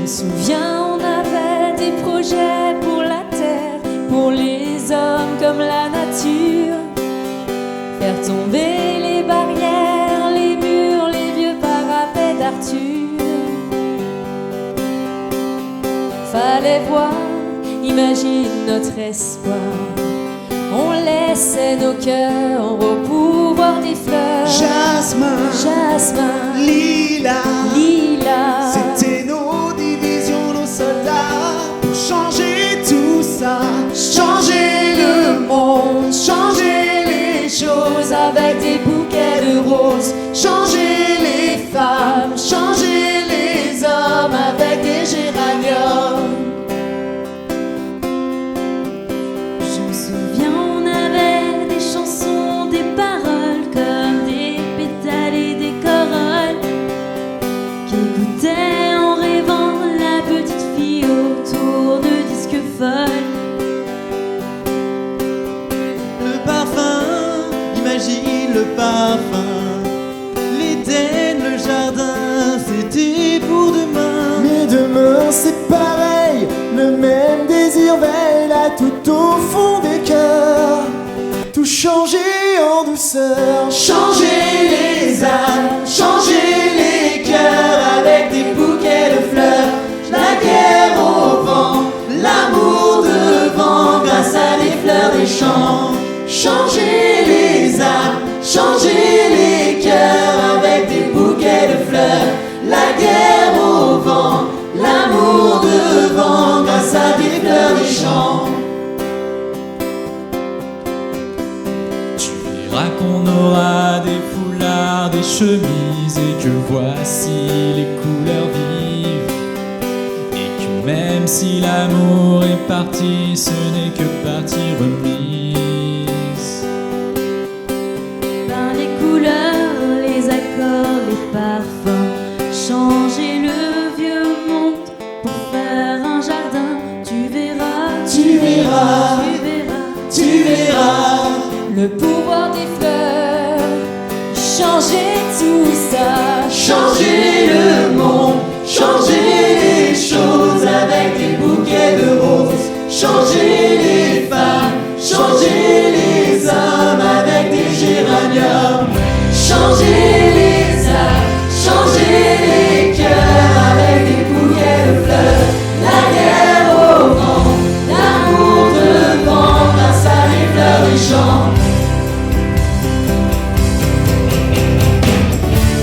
me souviens, on avait des projets pour la terre, pour les hommes comme la nature. Faire tomber les barrières, les murs, les vieux parapets d'Arthur. Fallait voir, imagine notre espoir. On laissait nos cœurs au pouvoir des fleurs. Jasmin, jasmin, lilas, lilas. c'était nos divisions, nos soldats. Pour changer tout ça, changer le monde, changer les choses avec des bouquets de roses. Changer les femmes, changer les hommes avec des géraniums. Je me souviens, on avait des chansons, des paroles comme des pétales et des corolles qui écoutaient en rêvant la petite fille autour de disques folles. Le parfum, imagine le parfum. L'Éden, le jardin, c'était pour demain. Mais demain c'est pareil, le même désir veille là tout au fond des cœurs. Tout changer en douceur, changer les âmes, changer les cœurs avec des bouquets de fleurs. La guerre au vent, l'amour devant grâce à des fleurs des champs. Changer les âmes, changer les cœurs avec des bouquets de fleurs. La guerre au vent, l'amour devant grâce à des fleurs des champs. Tu verras qu'on aura des foulards, des chemises, et que voici les couleurs vives. Et que même si l'amour est parti, ce n'est que partie remise. Ben, les couleurs, les accords, les parfums. Changer le vieux monde pour faire un jardin. Tu verras, Tu verras, tu verras, tu verras. le pouvoir des fleurs. Changer tout ça, Changer le monde, changer les choses avec des bouquets de roses. Changer les femmes, changer les hommes avec des géraniums. Changer les âmes, changer les cœurs avec des bouquets de fleurs. La guerre au vent, l'amour devant grâce à des fleurs des champs.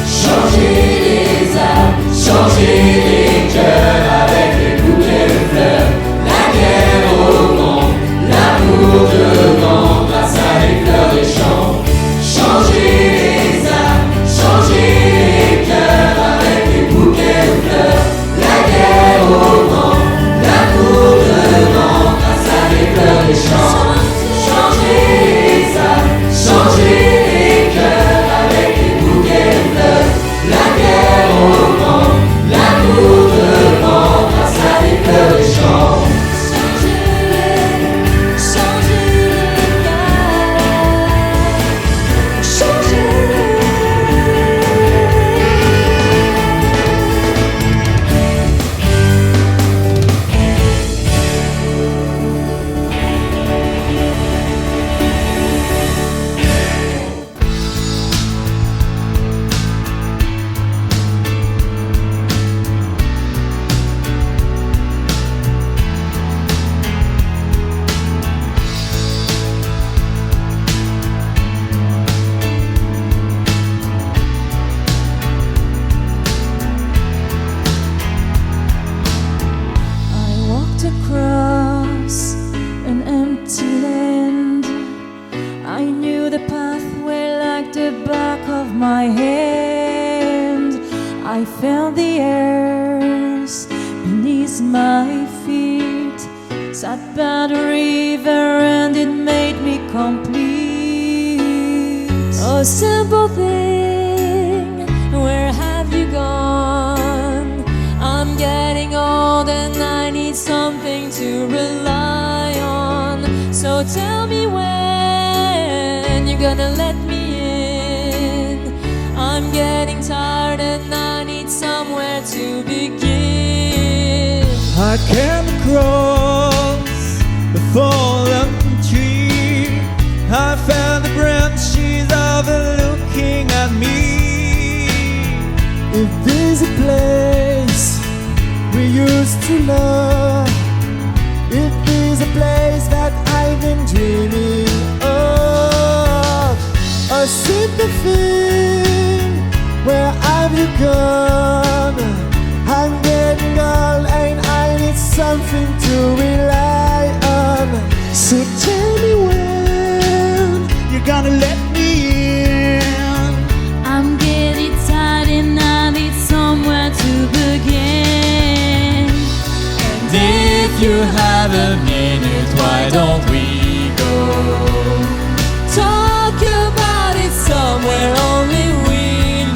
Changer les âmes, changer les cœurs avec des bouquets de fleurs. La guerre au vent, l'amour devant grâce à des fleurs des champs. Changer les âmes, changer les cœurs avec des bouquets de fleurs. La guerre au vent, l'amour devant grâce à des fleurs des champs. Changer les âmes, changer les cœurs avec des bouquets de fleurs. La guerre au vent, l'amour devant grâce à des fleurs des champs. I walked across an empty land. I knew the pathway like the back of my hand. I felt the earth beneath my feet. Sat by the river and it made me complete. Oh, simple thing, where have you gone? I'm getting old and I need something to rely on. So tell me when you're gonna let me in. I'm getting tired and I need somewhere to begin. I came across the fallen tree. I felt the branches overlooking at me. If there's a place we used to love, if there's a place that I've been dreaming of, a simple thing, where have you gone? I'm getting old and I need something to rely on. So tell me when you're gonna let me in. I'm getting tired and I need somewhere to begin. And if you have a minute, why don't we go talk about it somewhere only we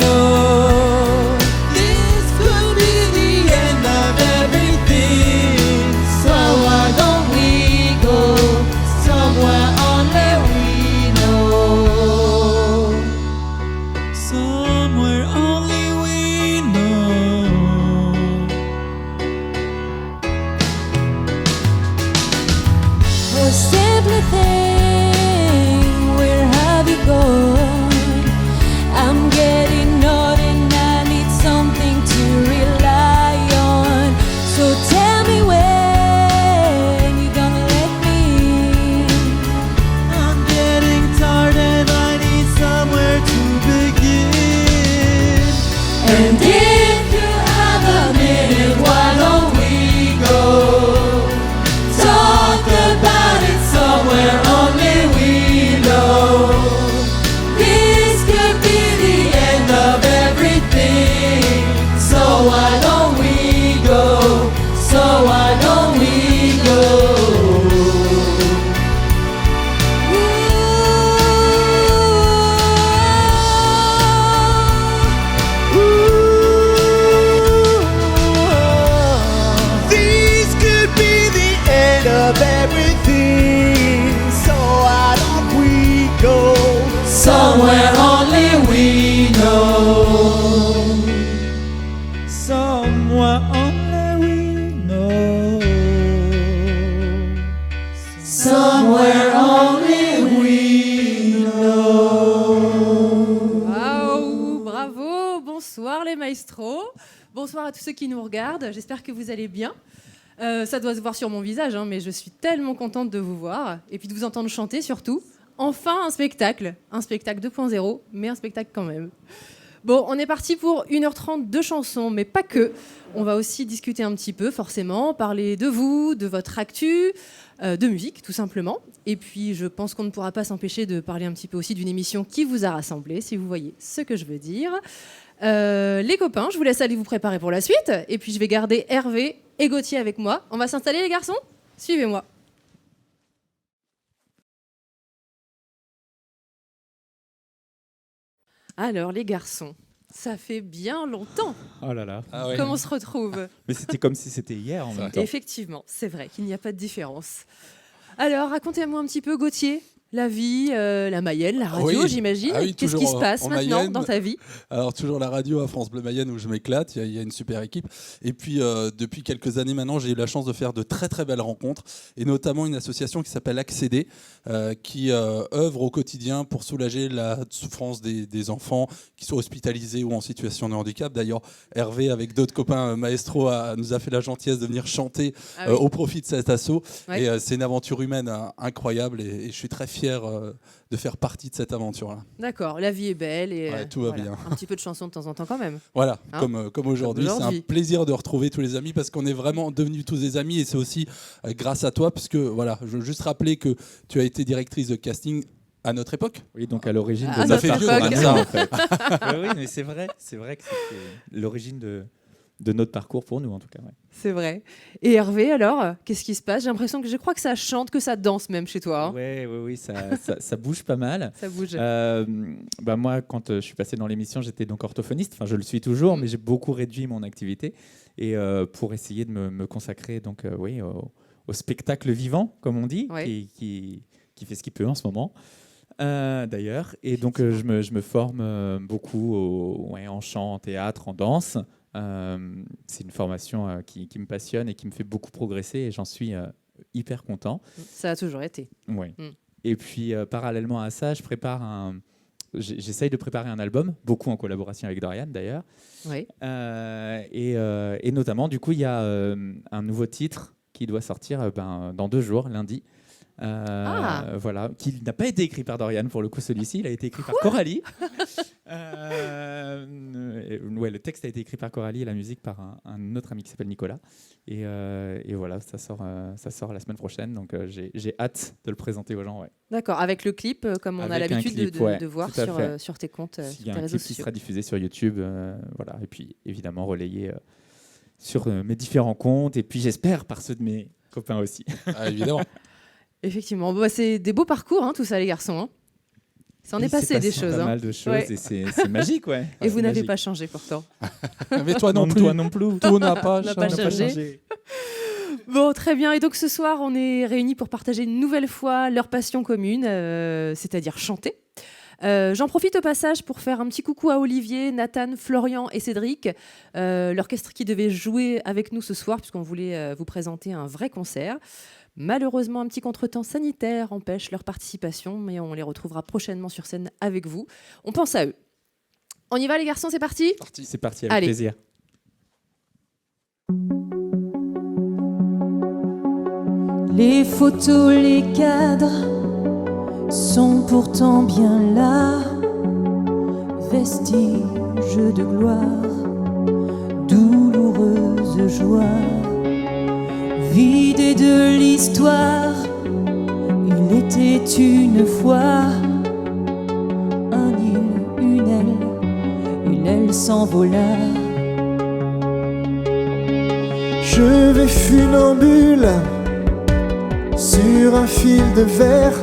know? This could be the end of everything, so why don't we go somewhere only we know? Somewhere only we know. A simple thing, where have you gone? I'm getting old and I need something to rely on. So tell me when you're gonna let me in. I'm getting tired and I need somewhere to begin. And if you have a minute, why don't we go talk about it somewhere only we know? This could be the end of everything, so why don't we go? So why don't we go? This could be the end of everything, so why don't we go Somewhere only we know. Somewhere only we know. Somewhere only we know. Waouh, bravo, bonsoir les maestros, bonsoir à tous ceux qui nous regardent, j'espère que vous allez bien. Ça doit se voir sur mon visage, hein, mais je suis tellement contente de vous voir et puis de vous entendre chanter surtout. Enfin un spectacle 2.0, mais un spectacle quand même. Bon, on est parti pour 1h30 de chansons, mais pas que. On va aussi discuter un petit peu, forcément, parler de vous, de votre actu, de musique, tout simplement. Et puis, je pense qu'on ne pourra pas s'empêcher de parler un petit peu aussi d'une émission qui vous a rassemblés, si vous voyez ce que je veux dire. Les copains, je vous laisse aller vous préparer pour la suite. Et puis, je vais garder Hervé et Gauthier avec moi. On va s'installer, les garçons ? Suivez-moi. Alors, les garçons, ça fait bien longtemps Oh là là. Ah ouais. qu'on se retrouve. Mais c'était comme si c'était hier en même temps. Effectivement, c'est vrai qu'il n'y a pas de différence. Alors, racontez-moi un petit peu, Gauthier, la vie, la Mayenne, la radio, Oui. j'imagine. Ah oui, Qu'est-ce qui toujours se passe en maintenant Mayenne. dans ta vie ? Alors toujours la radio à France Bleu Mayenne où je m'éclate, il y a une super équipe. Et puis depuis quelques années maintenant, j'ai eu la chance de faire de très très belles rencontres, et notamment une association qui s'appelle Accéder, qui œuvre au quotidien pour soulager la souffrance des enfants qui sont hospitalisés ou en situation de handicap. D'ailleurs, Hervé, avec d'autres copains maestro, nous a fait la gentillesse de venir chanter au profit de cet asso. Ouais. Et c'est une aventure humaine incroyable, et je suis très fier de faire partie de cette aventure-là. D'accord, la vie est belle et Ouais, tout va bien. un petit peu de chansons de temps en temps quand même. Voilà, Hein, comme aujourd'hui. comme C'est un aujourd'hui. plaisir de retrouver tous les amis parce qu'on est vraiment devenus tous des amis, et c'est aussi grâce à toi, puisque voilà, je veux juste rappeler que tu as été directrice de casting à notre époque. Oui, donc à l'origine Ah, de ça notre fait vieux, parcours comme à ça. nous, en fait. Oui, mais c'est vrai que c'était l'origine de notre parcours pour nous, en tout cas. Ouais. C'est vrai. Et Hervé, alors, qu'est-ce qui se passe ? J'ai l'impression que je crois que ça chante, que ça danse même chez toi. Hein. Oui, ça bouge pas mal. Ça bouge. Moi, quand je suis passé dans l'émission, j'étais donc orthophoniste. Enfin, je le suis toujours, mais j'ai beaucoup réduit mon activité, et pour essayer de me consacrer donc au spectacle vivant, comme on dit, Ouais. qui fait ce qu'il peut en ce moment. D'ailleurs, et donc je me forme beaucoup en chant, en théâtre, en danse, C'est une formation qui me passionne et qui me fait beaucoup progresser et j'en suis hyper content. Ça a toujours été. Ouais. Et puis, parallèlement à ça, j'essaye de préparer un album, beaucoup en collaboration avec Dorian d'ailleurs. Oui. Et notamment, du coup, il y a un nouveau titre qui doit sortir dans 2 jours, lundi. Voilà, qui n'a pas été écrit par Dorian pour le coup, celui-ci, il a été écrit par Coralie. Le texte a été écrit par Coralie et la musique par un autre ami qui s'appelle Nicolas. Et voilà, ça sort la semaine prochaine, donc j'ai hâte de le présenter aux gens. Ouais. D'accord, avec le clip, comme on a l'habitude de voir sur tes comptes, sur tes réseaux sociaux. Il y a un clip qui sera diffusé sur YouTube, voilà, et puis évidemment relayé sur mes différents comptes, et puis j'espère par ceux de mes copains aussi. Ah, évidemment. Effectivement, c'est des beaux parcours, tout ça, les garçons. Hein. Ça en est passé des choses. Pas mal de choses, et c'est magique, ouais. Et vous n'avez pas changé pourtant. Mais toi non plus. Toi non plus. Tout n'a pas changé. Bon, très bien. Et donc ce soir, on est réunis pour partager une nouvelle fois leur passion commune, c'est-à-dire chanter. J'en profite au passage pour faire un petit coucou à Olivier, Nathan, Florian et Cédric, l'orchestre qui devait jouer avec nous ce soir, puisqu'on voulait vous présenter un vrai concert. Malheureusement, un petit contretemps sanitaire empêche leur participation, mais on les retrouvera prochainement sur scène avec vous. On pense à eux. On y va les garçons, c'est parti ? C'est parti, avec plaisir. Les photos, les cadres sont pourtant bien là, vestiges de gloire, douloureuse joie. Vidé de l'histoire, il était une fois un île, une aile, et l'aile s'envola. Je vais funambule sur un fil de verre,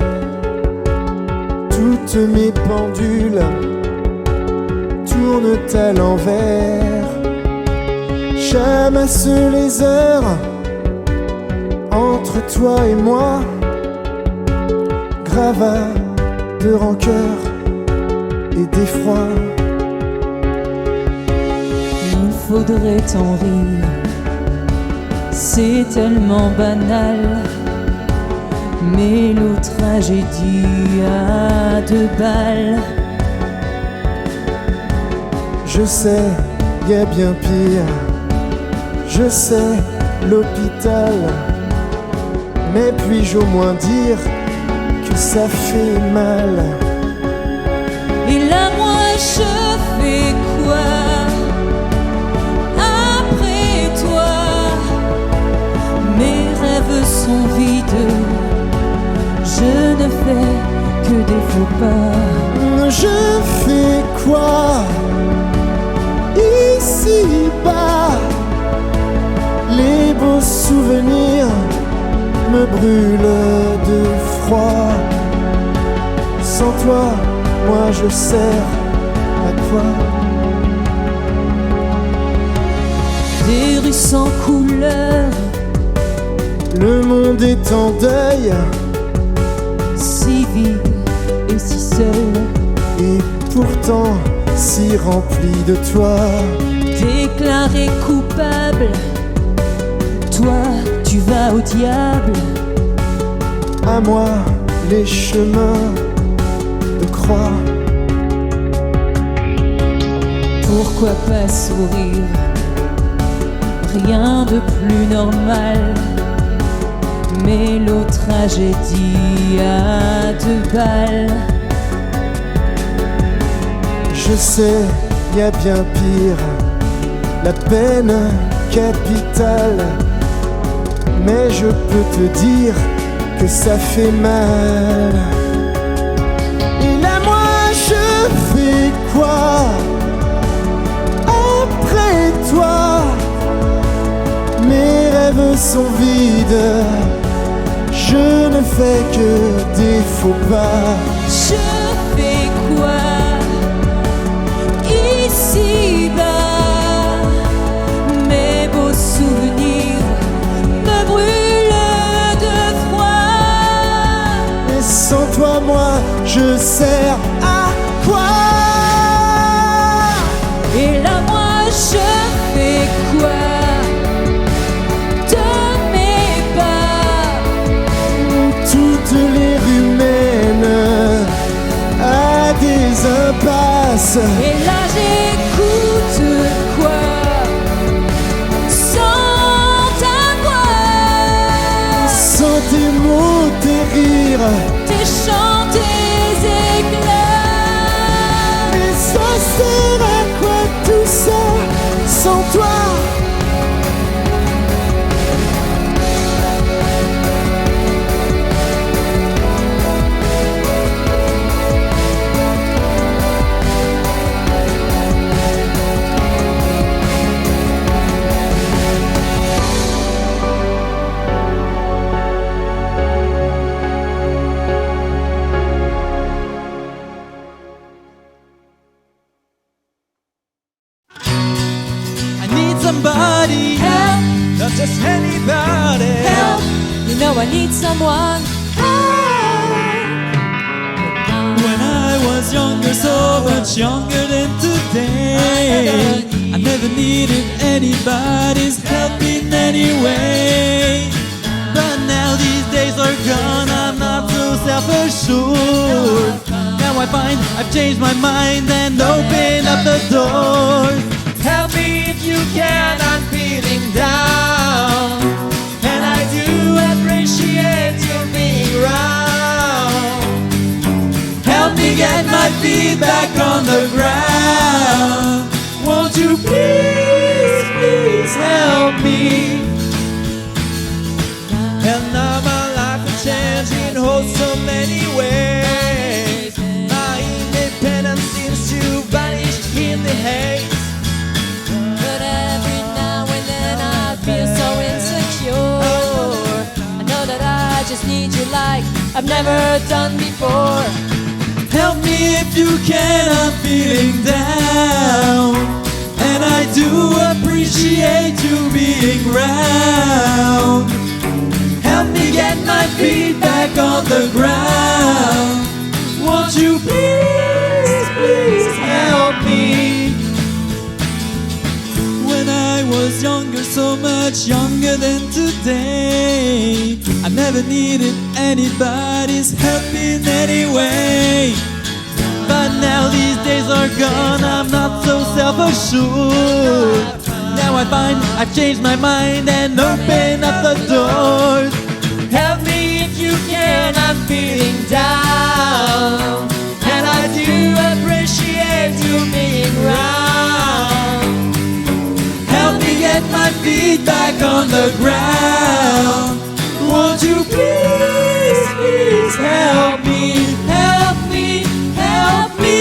toutes mes pendules tournent à l'envers. J'amasse les heures entre toi et moi, gravat de rancœur et d'effroi. Il faudrait en rire, c'est tellement banal, mais l'eau tragédie à 2 balles. Je sais, y a bien pire, je sais, l'hôpital. Mais puis-je au moins dire que ça fait mal? Et là moi je fais quoi après toi? Mes rêves sont vides, je ne fais que des faux pas. Je fais quoi ici-bas? Les beaux souvenirs me brûlent de froid. Sans toi, moi je sers à quoi? Des rues sans couleur, le monde est en deuil, si vide et si seul, et pourtant si rempli de toi. Déclaré coupable, toi tu vas au diable. À moi les chemins de croix. Pourquoi pas sourire? Rien de plus normal, mais l'eau tragédie à 2 balles. Je sais, y a bien pire, la peine capitale. Mais je peux te dire que ça fait mal. Et là moi je fais quoi après toi? Mes rêves sont vides, je ne fais que des faux pas. Je fais quoi ici-bas? Mes beaux souvenirs me brûlent de froid. Et sans toi moi je sers à quoi? Et là moi je fais tes mots, tes rires, tes chants, tes éclats. mais ça sert à quoi tout ça sans toi? I need somebody, Help, not just anybody. help, you know I need someone. When I was younger, so much younger than today, I never needed anybody's help in any way. But now these days are gone, I'm not so self-assured. Now I find I've changed my mind and opened up the doors. Help me if you can, I'm feeling down, and I do appreciate you being around. Help me get my feet back on the ground. Won't you please, please help me? And now my life is changing oh so many ways. My independence seems to vanish in the haze. But every now and then I feel so insecure. I know that I just need you like I've never done before. Help me if you can, I'm feeling down, and I do appreciate you being round. Help me get my feet back on the ground. Won't you please, please help me? When I was younger, so much younger than today, I never needed anybody's help in any way. But now these days are gone, I'm not so self-assured. Now I find I've changed my mind and opened up the doors. Help me if you can, I'm feeling down, and I do appreciate you being round. Help me get my feet back on the ground. Won't you please, please help me, help me, help me.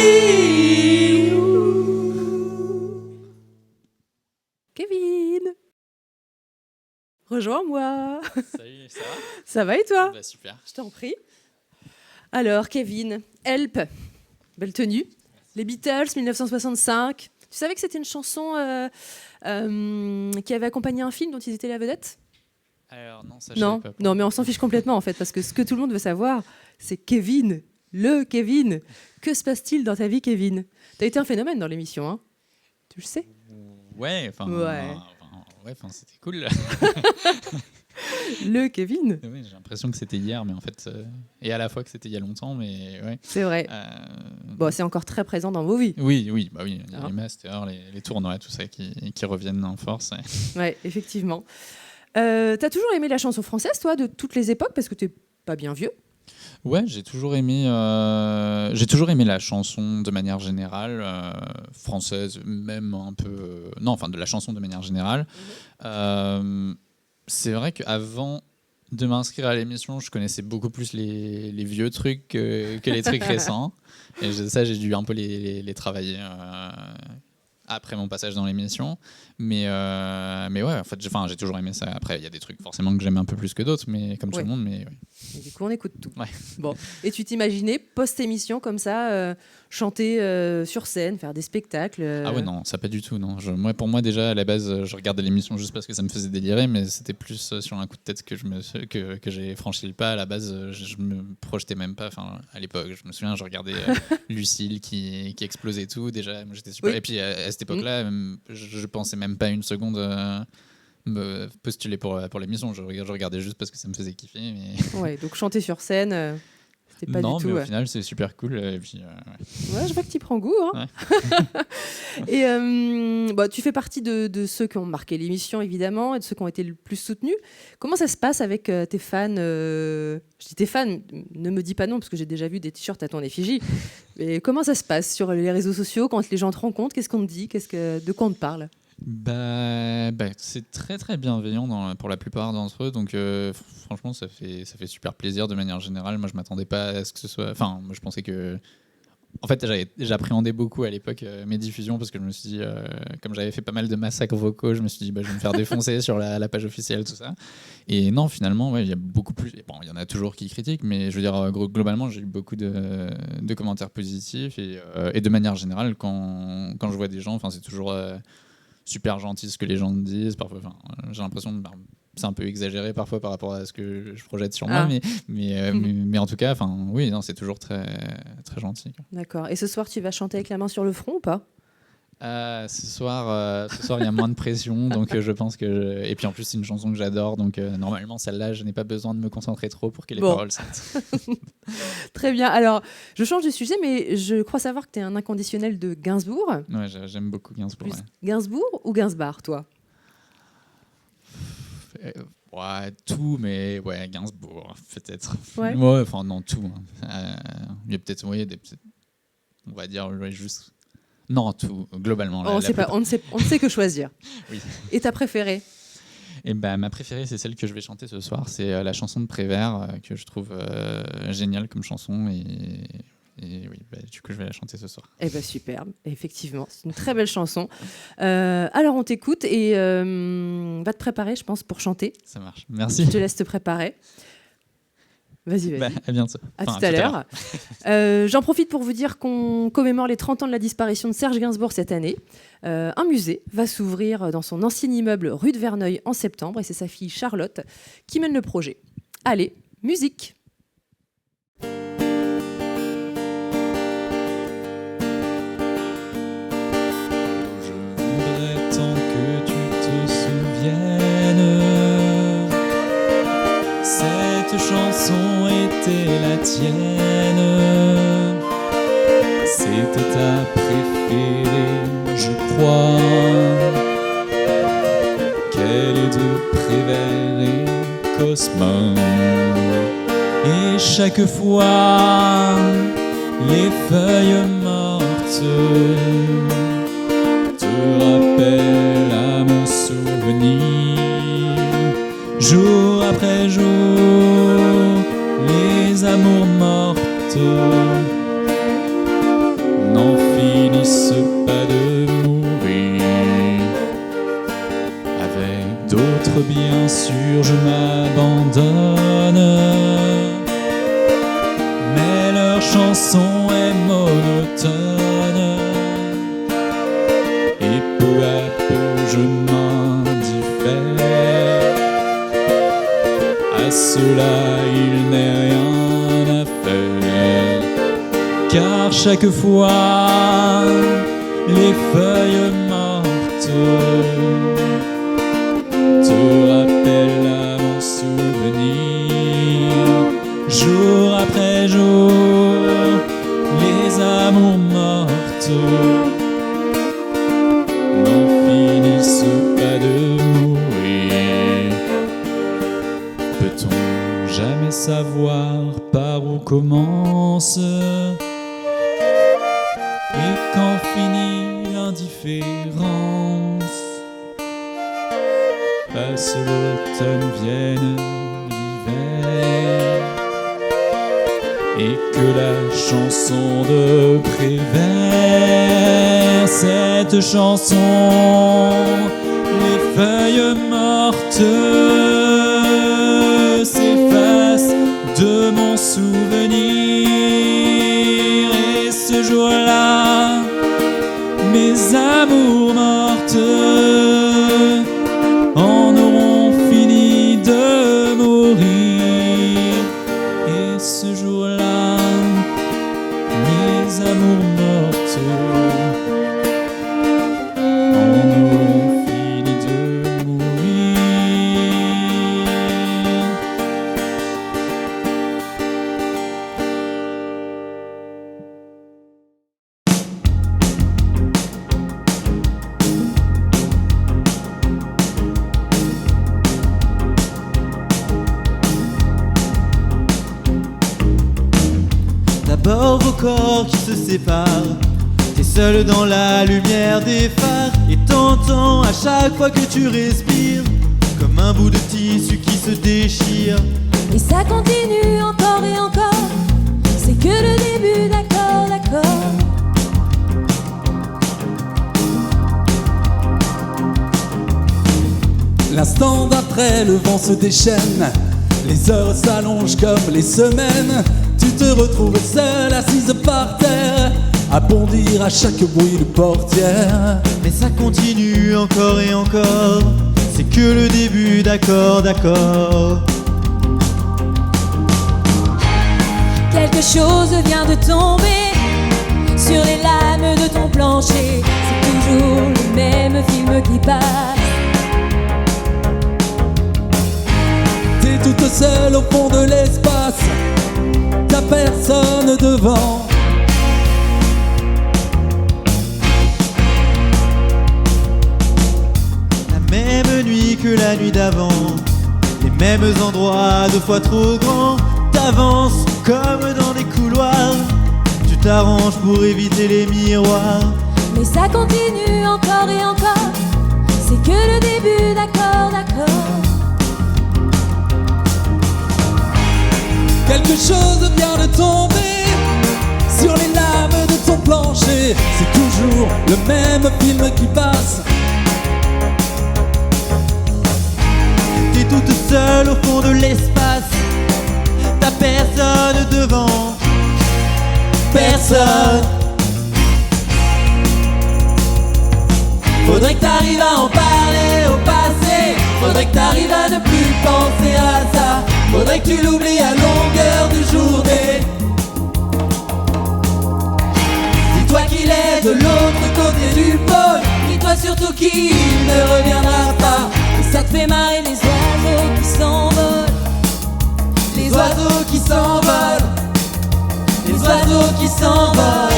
Kevin, rejoins-moi. Salut, ça va? Ça va et toi? Bah, super. Je t'en prie. Alors, Kevin, Help, belle tenue. Les Beatles, 1965. Tu savais que c'était une chanson qui avait accompagné un film dont ils étaient la vedette? Alors non, ça Non, non, mais on s'en fiche complètement en fait, parce que ce que tout le monde veut savoir, c'est Kevin, le Kevin. Que se passe-t-il dans ta vie, Kevin? T'as été un phénomène dans l'émission, hein? Tu le sais? Ouais, enfin, Ouais. C'était cool. Le Kevin. Ouais, j'ai l'impression que c'était hier, mais en fait, et à la fois que c'était il y a longtemps, mais ouais. C'est vrai. Bon, c'est encore très présent dans vos vies. Oui, oui, bah oui, il y a Hein? les masters, les tournois, tout ça qui reviennent en force. Ouais. Ouais, effectivement. T'as toujours aimé la chanson française, toi, de toutes les époques, parce que t'es pas bien vieux. Ouais, j'ai toujours aimé la chanson de manière générale, française, même un peu. Non, enfin de la chanson de manière générale. C'est vrai qu'avant de m'inscrire à l'émission, je connaissais beaucoup plus les vieux trucs que les trucs récents. Et ça, j'ai dû un peu les travailler après mon passage dans l'émission. Mais ouais, en fait, j'ai toujours aimé ça. Après, il y a des trucs forcément que j'aime un peu plus que d'autres, mais comme tout Ouais. le monde. Mais ouais. Et du coup, on écoute tout. Ouais. Bon. Et tu t'imaginais, post-émission, comme ça, chanter sur scène, faire des spectacles Ah ouais, non, ça pas du tout. Non. Pour moi, déjà, à la base, je regardais l'émission juste parce que ça me faisait délirer, mais c'était plus sur un coup de tête que j'ai franchi le pas. À la base, je me projetais même pas. Enfin, à l'époque, je me souviens, je regardais Lucille qui explosait tout. Déjà, moi, j'étais super. Oui. Et puis, à cette époque-là, je pensais même pas une seconde me postuler pour l'émission. Je regardais juste parce que ça me faisait kiffer. Mais... Ouais, donc chanter sur scène, C'est pas non, du tout. mais au Ouais. final, c'est super cool. Et puis, Ouais, je vois que tu prends goût. Hein. Et bah, tu fais partie de ceux qui ont marqué l'émission, évidemment, et de ceux qui ont été le plus soutenus. Comment ça se passe avec tes fans Je dis tes fans, ne me dis pas non, parce que j'ai déjà vu des t-shirts à ton effigie. Mais comment ça se passe sur les réseaux sociaux quand les gens te rencontrent? Qu'est-ce qu'on te dit? De quoi on te parle? C'est très très bienveillant pour la plupart d'entre eux, donc franchement ça fait super plaisir de manière générale. Moi je m'attendais pas à ce que ce soit, enfin moi je pensais que, en fait j'appréhendais beaucoup à l'époque mes diffusions, parce que je me suis dit, comme j'avais fait pas mal de massacres vocaux, je me suis dit je vais me faire défoncer sur la page officielle, tout ça. Et non, finalement ouais, il y a beaucoup plus, bon il y en a toujours qui critiquent, mais je veux dire globalement j'ai eu beaucoup de commentaires positifs, et de manière générale quand je vois des gens, enfin c'est toujours super gentil ce que les gens me disent. Parfois, j'ai l'impression que c'est un peu exagéré parfois par rapport à ce que je projette sur moi, mais en tout cas, oui, non, c'est toujours très, très gentil. D'accord. Et ce soir, tu vas chanter avec la main sur le front ou pas? Ce soir, il y a moins de pression, donc je pense que. Et puis en plus, c'est une chanson que j'adore, donc normalement, celle-là, je n'ai pas besoin de me concentrer trop pour que les paroles sortent. Très bien. Alors, je change de sujet, mais je crois savoir que tu es un inconditionnel de Gainsbourg. Ouais, j'aime beaucoup Gainsbourg. Ouais. Gainsbourg ou Gainsbar, toi? Ouais, tout, mais ouais, Gainsbourg, peut-être. Ouais. Enfin, non, tout. Il y a peut-être, on va dire, juste. Non, tout, globalement. On ne sait que choisir. Oui. Et ta préférée? Et ma préférée, c'est celle que je vais chanter ce soir. C'est la chanson de Prévert, que je trouve géniale comme chanson. Et oui, du coup, je vais la chanter ce soir. Eh ben superbe, effectivement, c'est une très belle chanson. Alors on t'écoute et va te préparer, je pense, pour chanter. Ça marche, merci. Je te laisse te préparer. Vas-y. À bientôt. À tout à l'heure. J'en profite pour vous dire qu'on commémore les 30 ans de la disparition de Serge Gainsbourg cette année. Un musée va s'ouvrir dans son ancien immeuble rue de Verneuil en septembre, et c'est sa fille Charlotte qui mène le projet. Allez, musique! Tant que tu te souviennes, cette chanson était la tienne, c'était ta préférée, je crois, qu'elle est de Prévert et Cosmo. Et chaque fois, les feuilles mortes rappelle à mon souvenir, jour après jour, les amours mortes n'en finissent pas de mourir. Avec d'autres, bien sûr, je m'abandonne, mais leur chanson est monotone. Peu à peu je m'indiffère, à cela il n'est rien à faire, car chaque fois les feuilles mortes te rappellent à mon souvenir, jour après jour, les amours mortes pas de mourir. Peut-on jamais savoir par où commence et quand finit l'indifférence? Passe l'automne, vienne l'hiver, et que la chanson de Prévert, cette chanson, les feuilles mortes s'effacent de mon souvenir, et ce jour-là, mes amours mortes en auront fini de mourir, et ce jour-là, mes amours mortes en auront fini de mourir. D'abord vos corps qui se séparent. T'es seul dans la lumière des phares et t'entends à chaque fois que tu respires comme un bout de tissu qui se déchire. Et ça continue encore et encore. C'est que le début, d'accord, d'accord. L'instant d'après, le vent se déchaîne. Les heures s'allongent comme les semaines. Tu te retrouves seule, assise par terre, à bondir à chaque bruit de portière. Mais ça continue encore et encore. C'est que le début, d'accord, d'accord. Quelque chose vient de tomber sur les lames de ton plancher. C'est toujours le même film qui passe. T'es toute seule au fond de l'espace, t'as personne devant. La même nuit que la nuit d'avant, les mêmes endroits 2 fois trop grands. T'avances comme dans des couloirs, tu t'arranges pour éviter les miroirs. Mais ça continue encore et encore. C'est que le début, d'accord, d'accord. Quelque chose vient de tomber sur les lames de ton plancher. C'est toujours le même film qui passe. T'es toute seule au fond de l'espace, t'as personne devant. Personne. Faudrait que t'arrives à en parler au passé. Faudrait que t'arrives à ne plus penser à ça. Faudrait que tu l'oublies à longueur de journée. Dis-toi qu'il est de l'autre côté du pôle. Dis-toi surtout qu'il ne reviendra pas. Et ça te fait marrer les oiseaux qui s'envolent. Les oiseaux qui s'envolent. Les oiseaux qui s'envolent.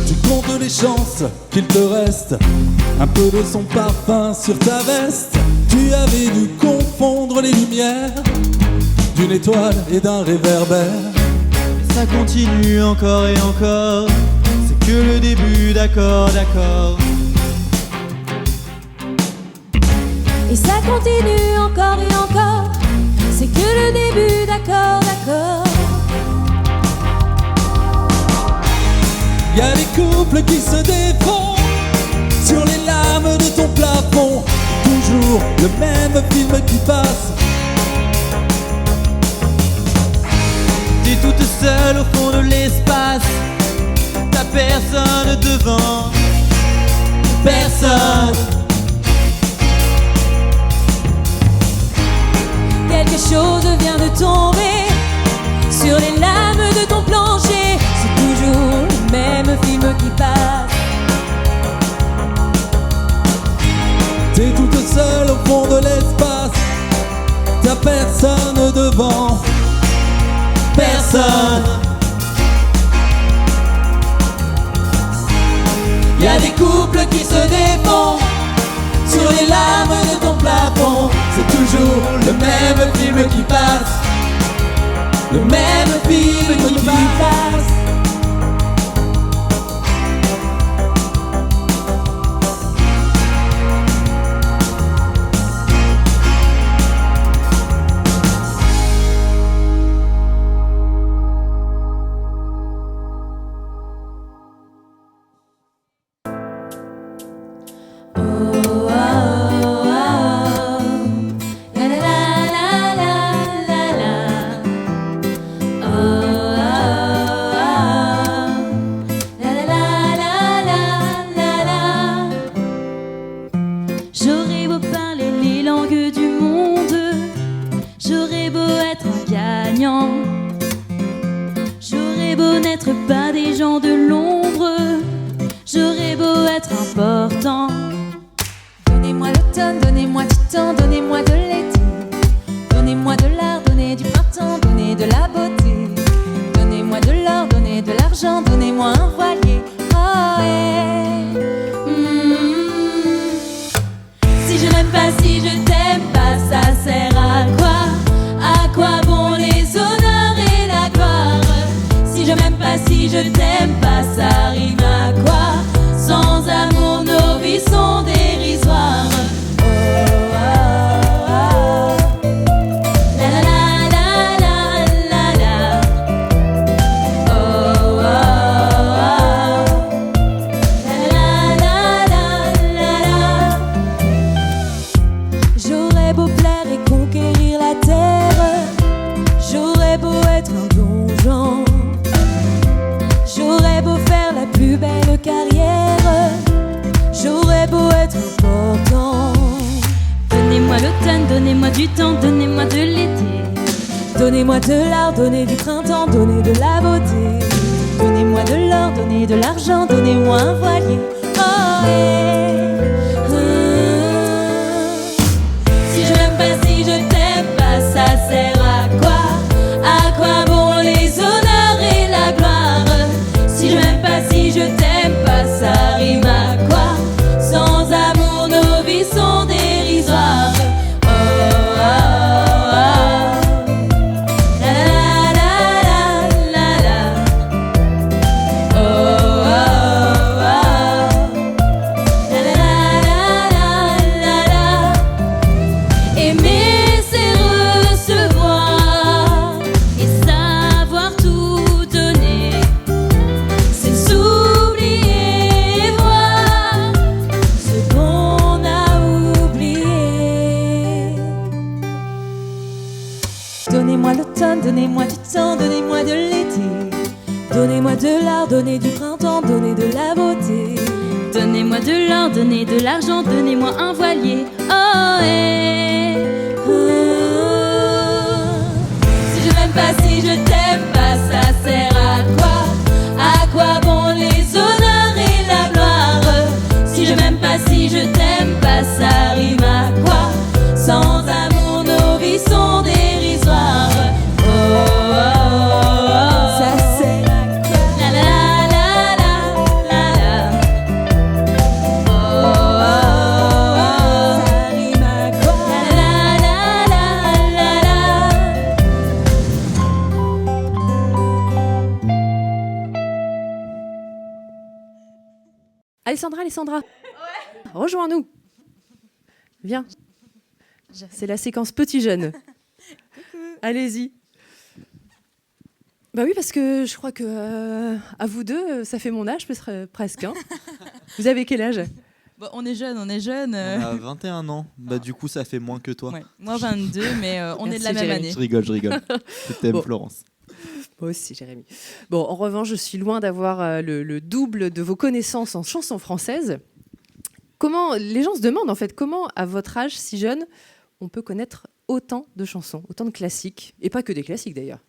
Tu comptes les chances qu'il te reste un peu de son parfum sur ta veste. Tu avais dû confondre les lumières d'une étoile et d'un réverbère. Mais ça continue encore et encore. C'est que le début, d'accord, d'accord. Et ça continue encore et encore. C'est que le début, d'accord, d'accord. Y a des couples qui se défont sur les lames de ton plafond. Toujours le même film qui passe. T'es toute seule au fond de l'espace, t'as personne devant. Personne. Quelque chose vient de tomber sur les lames de ton plancher. C'est toujours le même film qui passe. T'es toute seule au fond de l'espace, t'as personne devant. Personne. Y a des couples qui se défendent sur les lames de ton plafond. C'est toujours le même film qui passe. Le même film qui passe. J'aurais beau parler les langues du monde, j'aurais beau être un gagnant, j'aurais beau n'être pas des gens de l'ombre, j'aurais beau être important. Donnez-moi l'automne, donnez-moi du temps, donnez-moi de l'été, donnez-moi de l'art, donnez du printemps, donnez de la beauté, donnez-moi de l'or, donnez de l'argent, donnez-moi un voilier. Oh yeah. Si je m'aime pas, si je t'aime pas, ça sert à si je t'aime pas, ça rime à quoi? Sans amour, nos vies sont dérisoires. Oh, oh, oh. La la la la la la la. Oh, oh, oh. La la la la la la. J'aurais beau plaire et conquérir la terre, j'aurais beau être un donjon, j'aurais beau faire la plus belle carrière, j'aurais beau être important. Donnez-moi l'automne, donnez-moi du temps, donnez-moi de l'été. Donnez-moi de l'art, donnez du printemps, donnez de la beauté. Donnez-moi de l'or, donnez de l'argent, donnez-moi un voilier. Oh, si je m'aime pas, si je t'aime pas, ça sert à quoi? À quoi bon les honneurs et la gloire? Si je m'aime pas, si je t'aime pas, ça rime à quoi? Sans amour, nos vies sont dérisoires. Oh, oh, oh. La la la la la la. Oh, oh, oh. La la la la la. Aimer, c'est recevoir et savoir tout donner. C'est s'oublier et voir ce qu'on a oublié. Donnez-moi l'automne, donnez-moi du temps, donnez-moi de l'été. Donnez-moi de l'art, donnez du printemps, donnez de la beauté. Donnez-moi de l'or, donnez de l'argent, donnez-moi un voilier. Oh, si je m'aime pas, si je t'aime pas, ça sert à quoi? À quoi bon les honneurs et la gloire? Si je m'aime pas, si je t'aime pas, ça rime à quoi? Sans amour, nos vies sont dérisoires. Oh, oh, oh. Ça sert à quoi? La la la la la la. Oh, oh, oh. Ça rime à quoi? La la la la la la. Alessandra, rejoins-nous. Viens. C'est la séquence petit jeune. Allez-y. Bah oui, parce que je crois que à vous deux, ça fait mon âge presque. Hein. Vous avez quel âge? Bon, on est jeune. On a 21 ans. Bah, du coup, ça fait moins que toi. Ouais. Moi 22, mais on est de la Merci, même Jérémy. année. Je rigole. Je t'aime, Bon. Florence. Moi aussi, Jérémy. Bon, en revanche, je suis loin d'avoir le double de vos connaissances en chansons françaises. Comment les gens se demandent en fait comment, à votre âge si jeune, on peut connaître autant de chansons, autant de classiques, et pas que des classiques d'ailleurs.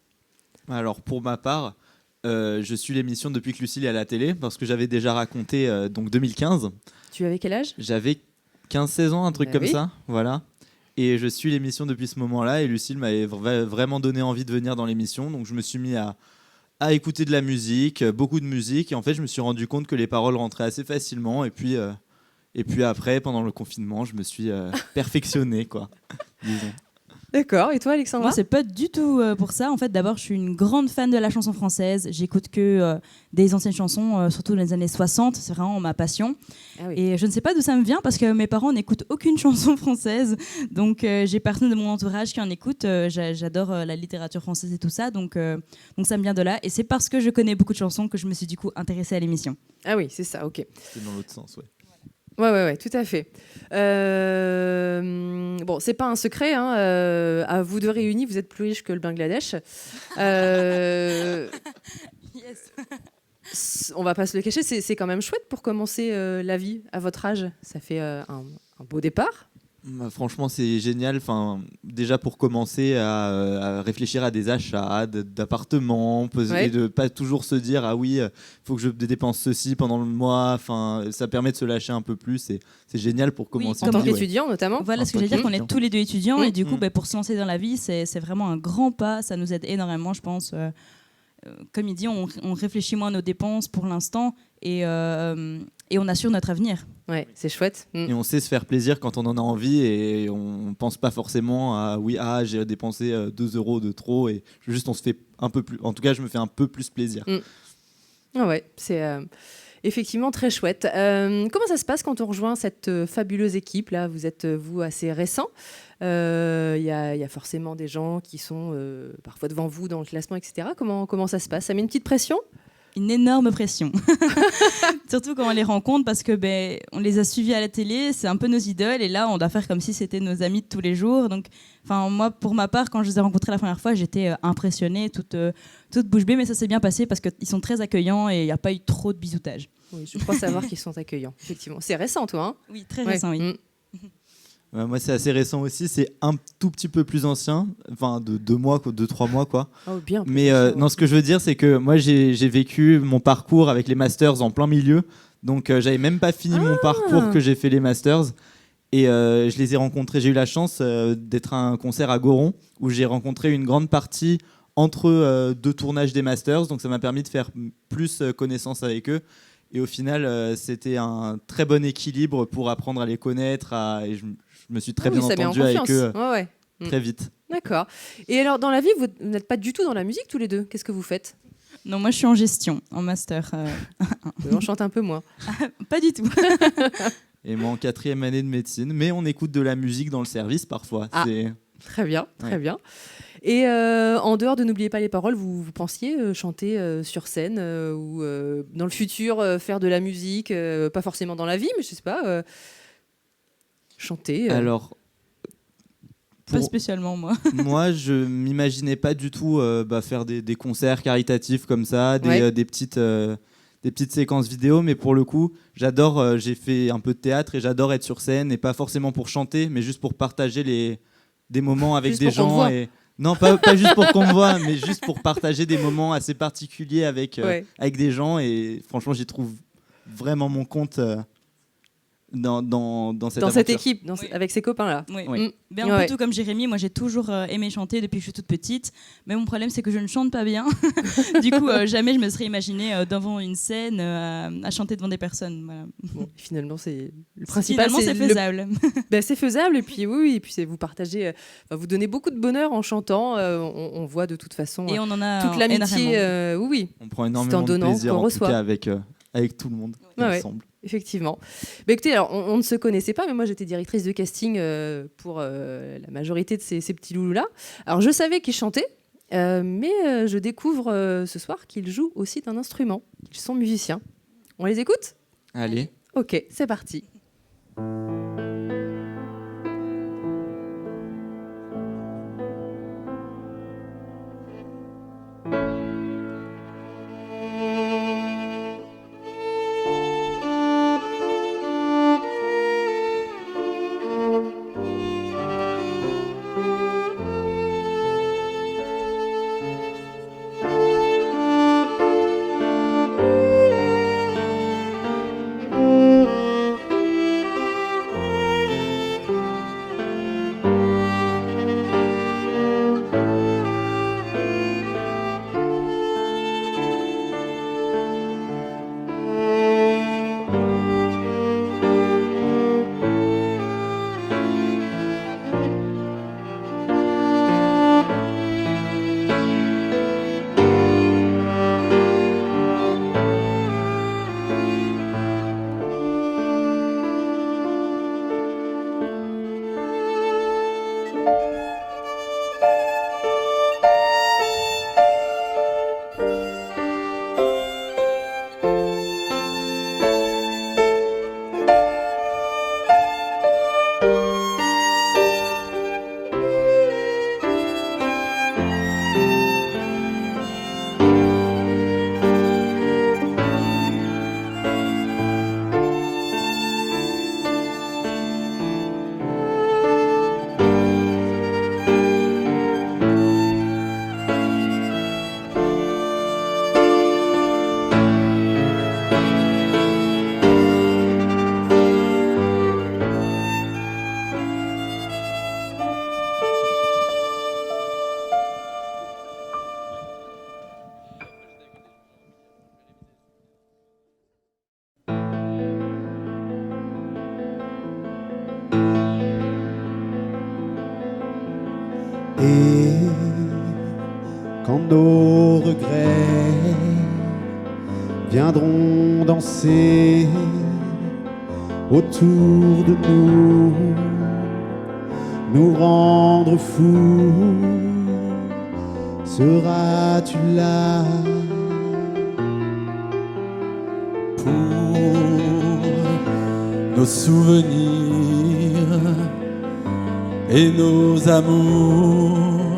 Alors, pour ma part, je suis l'émission depuis que Lucille est à la télé, parce que j'avais déjà raconté donc 2015. Tu avais quel âge? J'avais 15-16 ans, un truc Bah comme oui. ça. Voilà. Et je suis l'émission depuis ce moment-là. Et Lucille m'avait vraiment donné envie de venir dans l'émission. Donc, je me suis mis à écouter de la musique, beaucoup de musique. Et en fait, je me suis rendu compte que les paroles rentraient assez facilement. Et puis après, pendant le confinement, je me suis perfectionné, quoi. Disons. D'accord. Et toi, Alexandra? Moi, c'est pas du tout pour ça. En fait, d'abord, je suis une grande fan de la chanson française. J'écoute que des anciennes chansons, surtout dans les années 60. C'est vraiment ma passion. Ah oui. Et je ne sais pas d'où ça me vient parce que mes parents n'écoutent aucune chanson française. Donc, j'ai personne de mon entourage qui en écoute. J'adore la littérature française et tout ça. Donc, ça me vient de là. Et c'est parce que je connais beaucoup de chansons que je me suis du coup intéressée à l'émission. Ah oui, c'est ça, ok. C'est dans l'autre sens, ouais. Ouais, tout à fait. Bon, c'est pas un secret, hein, à vous deux réunis, vous êtes plus riches que le Bangladesh. On va pas se le cacher, c'est quand même chouette pour commencer la vie à votre âge. Ça fait un beau départ. Bah, franchement, c'est génial. Enfin, déjà pour commencer à réfléchir à des achats d'appartements, Ouais. et de pas toujours se dire ah oui, faut que je dépense ceci pendant le mois. Enfin, ça permet de se lâcher un peu plus. Et c'est génial pour commencer. En tant une vie, ouais. qu'étudiant notamment. Voilà En ce que tant j'allais dire, qu'on qu'étudiant. est tous les deux étudiants. Oui. Et du coup, Mm. pour se lancer dans la vie, c'est vraiment un grand pas. Ça nous aide énormément, je pense. Comme il dit, on réfléchit moins à nos dépenses pour l'instant et on assure notre avenir. Ouais, c'est chouette. Mm. Et on sait se faire plaisir quand on en a envie et on pense pas forcément à oui, j'ai dépensé 2 € de trop et juste on se fait un peu plus. En tout cas, je me fais un peu plus plaisir. Mm. Ah ouais, c'est effectivement très chouette. Comment ça se passe quand on rejoint cette fabuleuse équipe là? Vous êtes, vous, assez récent. Il y a forcément des gens qui sont parfois devant vous dans le classement, etc. Comment ça se passe? Ça met une petite pression? Une énorme pression. Surtout quand on les rencontre parce que on les a suivis à la télé, c'est un peu nos idoles et là on doit faire comme si c'était nos amis de tous les jours. Donc, moi pour ma part, quand je les ai rencontrés la première fois, j'étais impressionnée, toute bouche bée, mais ça s'est bien passé parce qu'ils sont très accueillants et il n'y a pas eu trop de bisoutage. Oui, je crois savoir qu'ils sont accueillants, effectivement. C'est récent, toi, hein? Oui, très récent, oui. Moi, c'est assez récent aussi. C'est un tout petit peu plus ancien, enfin de 2 mois, 2-3 mois, quoi. Oh, bien. Mais non, ce que je veux dire, c'est que moi, j'ai vécu mon parcours avec les masters en plein milieu. Donc, j'avais même pas fini mon parcours que j'ai fait les masters. Et je les ai rencontrés. J'ai eu la chance d'être à un concert à Goron où j'ai rencontré une grande partie entre 2 tournages des masters. Donc, ça m'a permis de faire plus connaissance avec eux. Et au final, c'était un très bon équilibre pour apprendre à les connaître. Et je me suis très bien entendu avec eux très vite. D'accord. Et alors, dans la vie, vous n'êtes pas du tout dans la musique tous les deux. Qu'est-ce que vous faites? Non, moi je suis en gestion, en master. On chante un peu moins. Pas du tout. Et moi en 4e année de médecine. Mais on écoute de la musique dans le service parfois. Ah. Très bien, très bien. Et en dehors de N'oubliez pas les paroles, vous pensiez chanter sur scène ou dans le futur faire de la musique, pas forcément dans la vie, mais je sais pas, chanter Alors, pas spécialement moi. Moi, je m'imaginais pas du tout faire des concerts caritatifs comme ça, des petites séquences vidéo, mais pour le coup, j'adore. J'ai fait un peu de théâtre et j'adore être sur scène et pas forcément pour chanter, mais juste pour partager des moments avec des gens et non, pas juste pour qu'on me voit, mais juste pour partager des moments assez particuliers avec des gens. Et franchement, j'y trouve vraiment mon compte dans cette équipe, avec ces copains-là. Oui. Un peu tout comme Jérémy, moi j'ai toujours aimé chanter depuis que je suis toute petite, mais mon problème c'est que je ne chante pas bien. Du coup, jamais je me serais imaginée devant une scène à chanter devant des personnes. Voilà. Bon, finalement, c'est le principal. Finalement, c'est faisable. C'est faisable, et puis oui, et puis vous partagez, vous donnez beaucoup de bonheur en chantant. On voit de toute façon et on en a toute l'amitié. Oui. On prend énormément de plaisir en tout cas avec tout le monde ensemble. Effectivement. Écoutez, alors, on ne se connaissait pas, mais moi j'étais directrice de casting pour la majorité de ces petits loulous-là. Alors je savais qu'ils chantaient, mais je découvre ce soir qu'ils jouent aussi d'un instrument, qu'ils sont musiciens. On les écoute ? Allez. Ok, c'est parti. Et quand nos regrets viendront danser autour de nous rendre fous. Seras-tu là pour nos souvenirs et nos amours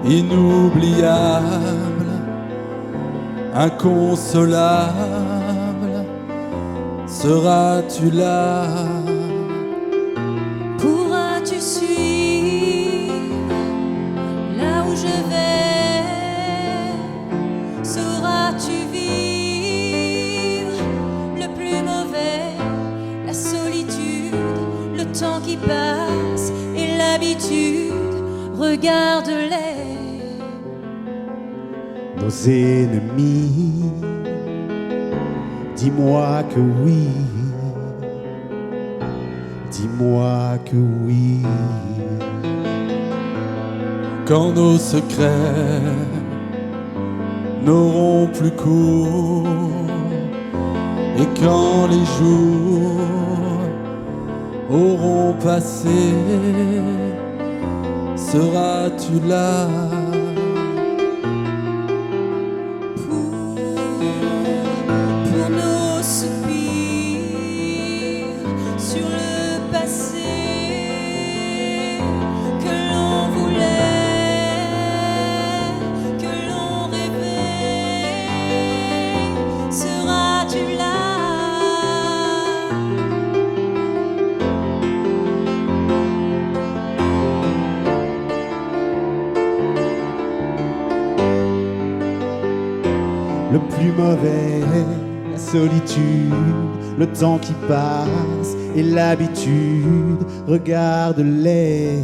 inoubliables, inconsolables? Seras-tu là? Pourras-tu suivre là où je vais? Sauras-tu vivre le plus mauvais, la solitude, le temps qui passe et l'habitude? Regarde-les, nos ennemis. Dis-moi que oui, dis-moi que oui. Quand nos secrets n'auront plus cours et quand les jours auront passé, seras-tu là? pour nos soupirs sur le passé que l'on voulait, que l'on rêvait, seras-tu là? Le plus mauvais, la solitude, le temps qui passe et l'habitude. Regarde-les,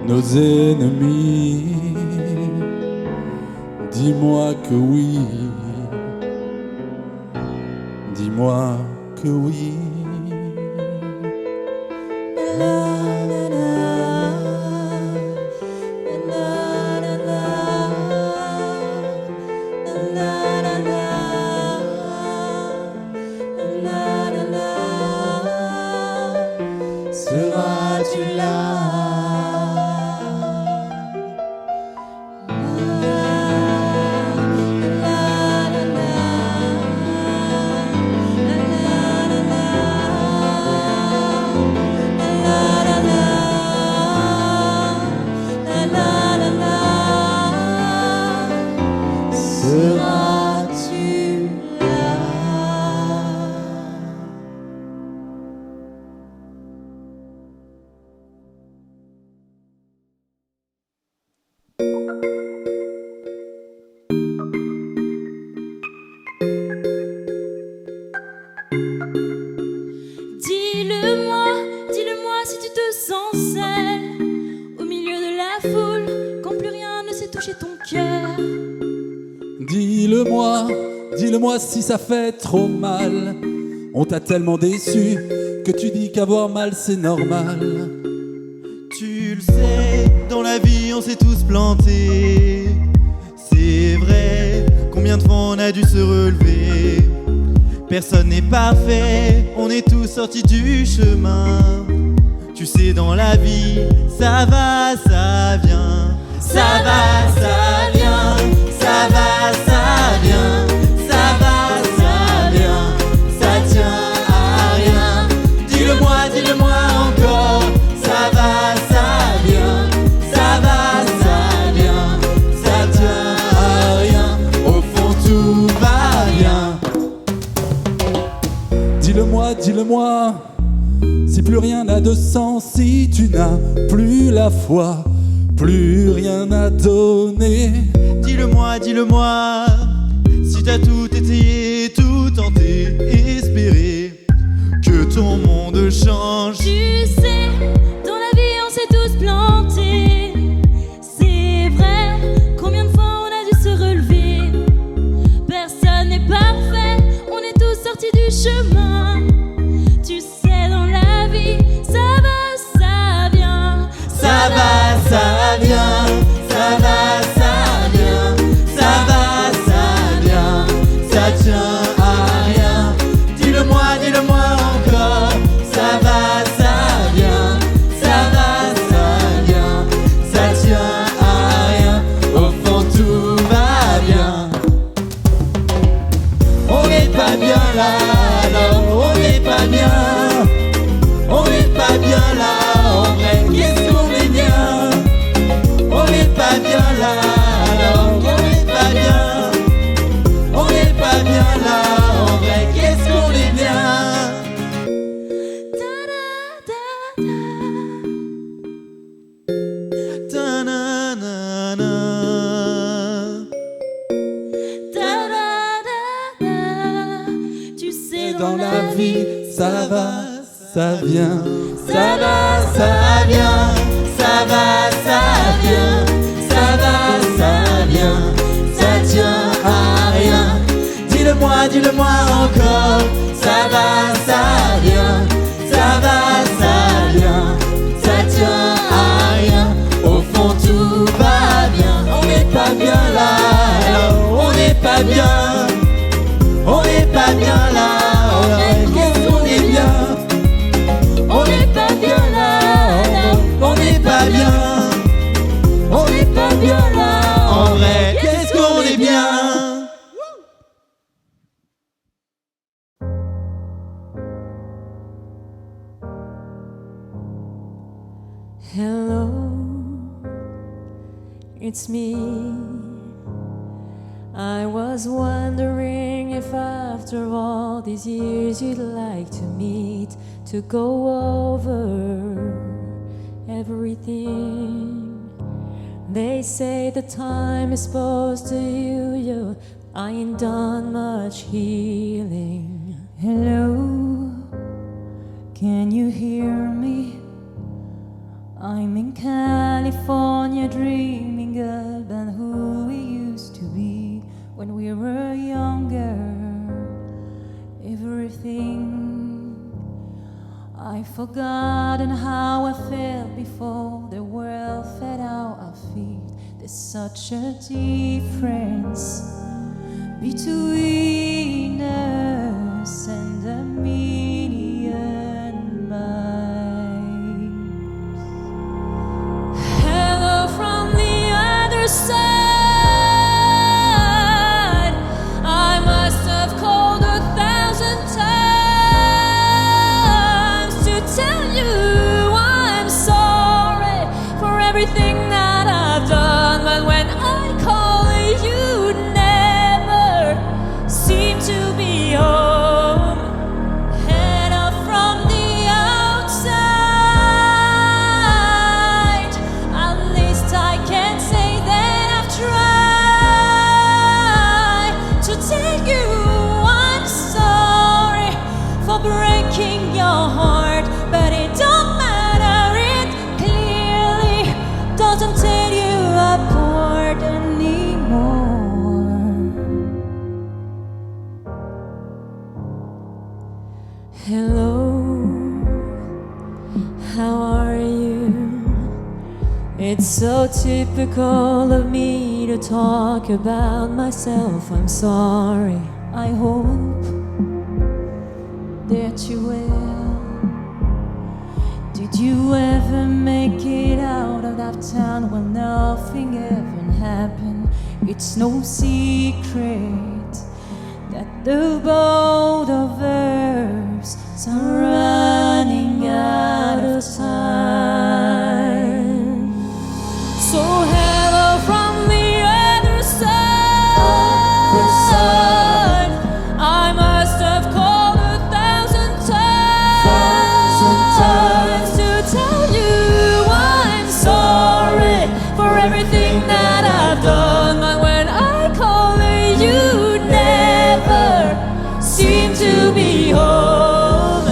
Nos ennemis. Dis-moi que oui, dis-moi que oui. seras-tu là? Seras-tu là? Dis-le-moi si tu te sens seul au milieu de la foule, quand plus rien ne sait toucher ton cœur. Dis-le-moi si ça fait trop mal. On t'a tellement déçu que tu dis qu'avoir mal c'est normal. Tu le sais, dans la vie on s'est tous plantés. C'est vrai, combien de fois on a dû se relever. Personne n'est parfait, on est tous sortis du chemin. Tu sais, dans la vie, ça va, ça vient. Ça va, ça vient. Ça va, ça vient. Ça va, ça vient. Ça tient à rien. Dis-le-moi encore. Ça va, ça vient. Ça va, ça vient. Ça tient à rien. Au fond, tout va bien. Dis-le-moi, si plus rien n'a de sens, si tu n'as plus la foi, plus rien à donner. Dis-le-moi, si t'as tout essayé, tout tenté, espéré que ton monde change. Tu sais, dans la vie on s'est tous plantés. C'est vrai, combien de fois on a dû se relever. Personne n'est parfait, on est tous sortis du chemin. Tu sais, dans la vie, ça va, ça vient. Ça va, ça vient. Ça va, ça vient. Ça va, ça ça vient. Ça va, ça vient, ça va, ça vient, ça va, ça vient, ça tient à rien. Dis-le-moi encore. Ça va, ça vient, ça va, ça vient, ça tient à rien. Au fond tout va bien, on n'est pas bien là, on n'est pas bien, on n'est pas bien là. Qu'est-ce qu'on est bien? On n'est pas bien là, on n'est pas bien, on n'est pas bien là. En vrai, qu'est-ce qu'on est bien? Hello, it's me. I was wondering if after all these years you'd like to meet, to go over everything. They say the time is supposed to heal you. I ain't done much healing. Hello, can you hear me? I'm in California dreaming about who we used to be when we were younger. Everything I've forgotten how I felt before the world fed out our feet. There's such a difference between us and a million miles. Hello from the other side. I must have called 1,000 times to tell you I'm sorry for everything that I've done. But when I call you, never seem to be home. Head up from the outside. At least I can say that I've tried to tell you I'm sorry for breaking your heart. But it don't matter, it clearly doesn't tear you apart anymore. Hello, how are you? It's so typical of me to talk about myself. I'm sorry. I hope that you will. Did you ever make it out of that town where nothing ever happened? It's no secret that the both of us are running out of time. So hello from the other side. I must have called 1,000 times to tell you I'm sorry for everything that I've done. But when I call you, never seem to be home.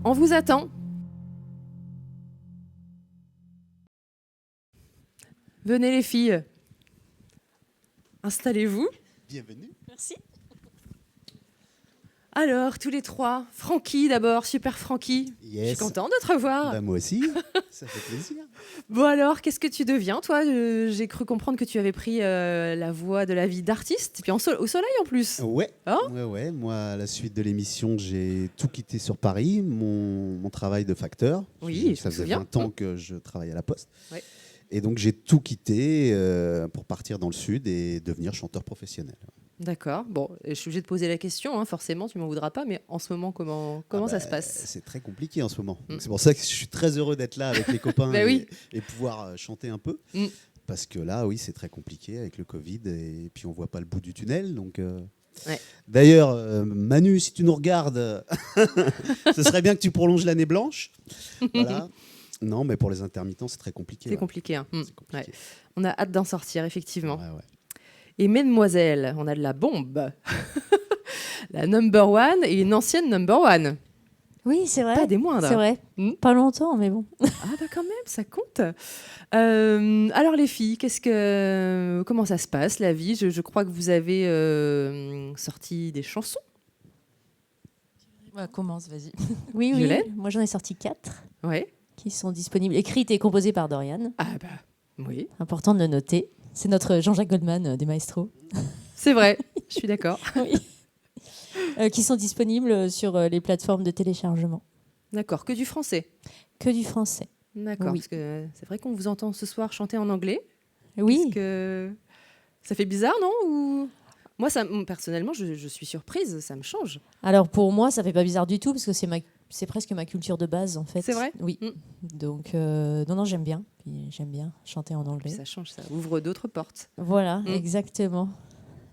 On vous attend. Venez les filles. Installez-vous. Bienvenue. Merci. Alors, tous les trois. Francky d'abord, super Francky. Je suis contente de te revoir. Bah, moi aussi, ça fait plaisir. Bon alors, qu'est-ce que tu deviens, toi J'ai cru comprendre que tu avais pris la voie de la vie d'artiste, et puis au soleil en plus. Ouais. Hein Ouais. Moi, à la suite de l'émission, j'ai tout quitté sur Paris, mon travail de facteur. Oui, ça je me faisait souviens. 20 ans que je travaillais à la Poste. Ouais. Et donc, j'ai tout quitté pour partir dans le sud et devenir chanteur professionnel. D'accord. Bon, je suis obligée de poser la question, hein, forcément, tu m'en voudras pas, mais en ce moment, comment ça se passe C'est très compliqué en ce moment. Donc, c'est pour ça que je suis très heureux d'être là avec les copains Bah oui. et pouvoir chanter un peu. Parce que là, oui, c'est très compliqué avec le Covid et puis on voit pas le bout du tunnel. Donc, Ouais. D'ailleurs, Manu, si tu nous regardes, ce serait bien que tu prolonges l'année blanche. Voilà. Non, mais pour les intermittents, c'est très compliqué. C'est ouais. compliqué. Hein. C'est compliqué. Ouais. On a hâte d'en sortir, effectivement. Ouais. Et mesdemoiselles, on a de la bombe. La number one et une ancienne number one. Oui, c'est vrai. Pas des moindres. C'est vrai. Pas longtemps, mais bon. Ah bah quand même, ça compte. Alors les filles, comment ça se passe la vie je crois que vous avez sorti des chansons. Commence, vas-y. Oui. Violaine. Moi, j'en ai sorti 4 Ouais. qui sont disponibles, écrites et composées par Dorian. Ah bah oui. Important de le noter. C'est notre Jean-Jacques Goldman des maestros. C'est vrai, je suis d'accord. Oui. Qui sont disponibles sur les plateformes de téléchargement. D'accord, que du français. Que du français. D'accord, Oui. parce que c'est vrai qu'on vous entend ce soir chanter en anglais. Oui. Est-ce que ça fait bizarre, non Ou... Moi, personnellement, je suis surprise, ça me change. Alors pour moi, ça fait pas bizarre du tout parce que c'est presque ma culture de base en fait. C'est vrai. Oui. Donc non, j'aime bien. Puis j'aime bien chanter en anglais. Ça change, ça ouvre d'autres portes. Voilà, exactement.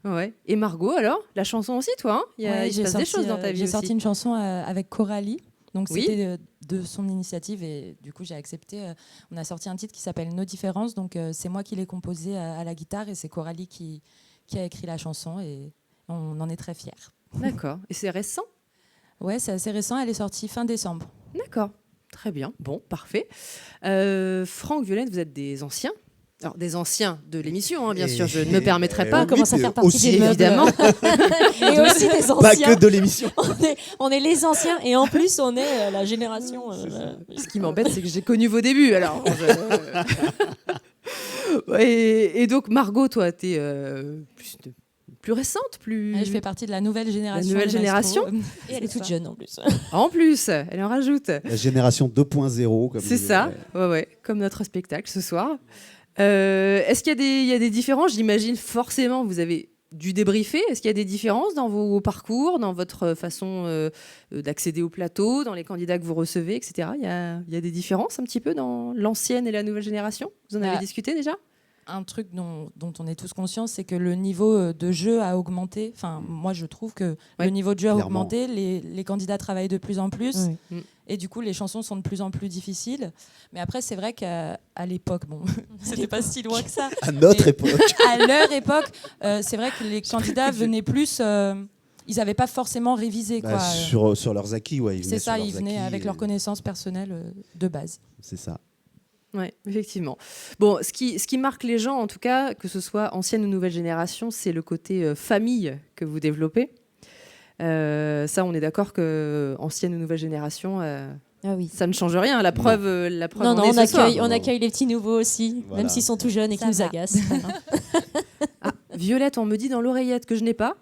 Ouais. Et Margot, alors, la chanson aussi, toi, hein il se passe des choses dans ta vie J'ai aussi. sorti une chanson avec Coralie. Donc Oui. c'était de son initiative et du coup j'ai accepté. On a sorti un titre qui s'appelle Nos différences. Donc c'est moi qui l'ai composé à la guitare et c'est Coralie qui a écrit la chanson et on en est très fiers. D'accord. Et c'est récent? Ouais, c'est assez récent. Elle est sortie fin décembre. D'accord. Très bien. Bon, parfait. Franck, Violaine, vous êtes des anciens. Alors, des anciens de l'émission, hein, bien sûr. Je ne me permettrai pas. On commence à faire partie aussi, des meubles. évidemment. Et aussi des anciens. Pas que de l'émission. On est les anciens et en plus on est la génération. Ce qui m'embête, c'est que j'ai connu vos débuts. Alors, et donc, Margot, toi, tu es plus récente, plus... Ouais, je fais partie de la nouvelle génération. La nouvelle des maestros. génération. Et elle est toute jeune en plus. En plus, elle en rajoute. La génération 2.0. comme C'est disait, ça, ouais, comme notre spectacle ce soir. Est-ce qu'il y a des différences? J'imagine forcément, vous avez dû débriefer. Est-ce qu'il y a des différences dans vos parcours, dans votre façon d'accéder au plateau, dans les candidats que vous recevez, etc. Il y a des différences un petit peu dans l'ancienne et la nouvelle génération? Vous en avez discuté déjà? Un truc dont on est tous conscients, c'est que le niveau de jeu a augmenté. Enfin, moi, je trouve que le niveau de jeu a clairement. augmenté. Les candidats travaillent de plus en plus. Oui. Et du coup, les chansons sont de plus en plus difficiles. Mais après, c'est vrai qu'à l'époque, bon, c'était pas si loin que ça. À notre Mais époque. À leur époque, c'est vrai que les candidats venaient plus... ils n'avaient pas forcément révisé. Bah, sur leurs acquis, ouais. Ils C'est venaient ça, sur ils leurs venaient acquis avec et- leurs connaissances personnelles de base. C'est ça. Oui, effectivement. Bon, ce qui marque les gens, en tout cas, que ce soit ancienne ou nouvelle génération, c'est le côté famille que vous développez. Ça, on est d'accord que ancienne ou nouvelle génération, Ah oui. ça ne change rien. La preuve, Non, en est ce soir. on accueille les petits nouveaux aussi, Voilà. même s'ils sont tout jeunes et Ça qu'ils nous va. agacent. Ah, Violette, on me dit dans l'oreillette que je n'ai pas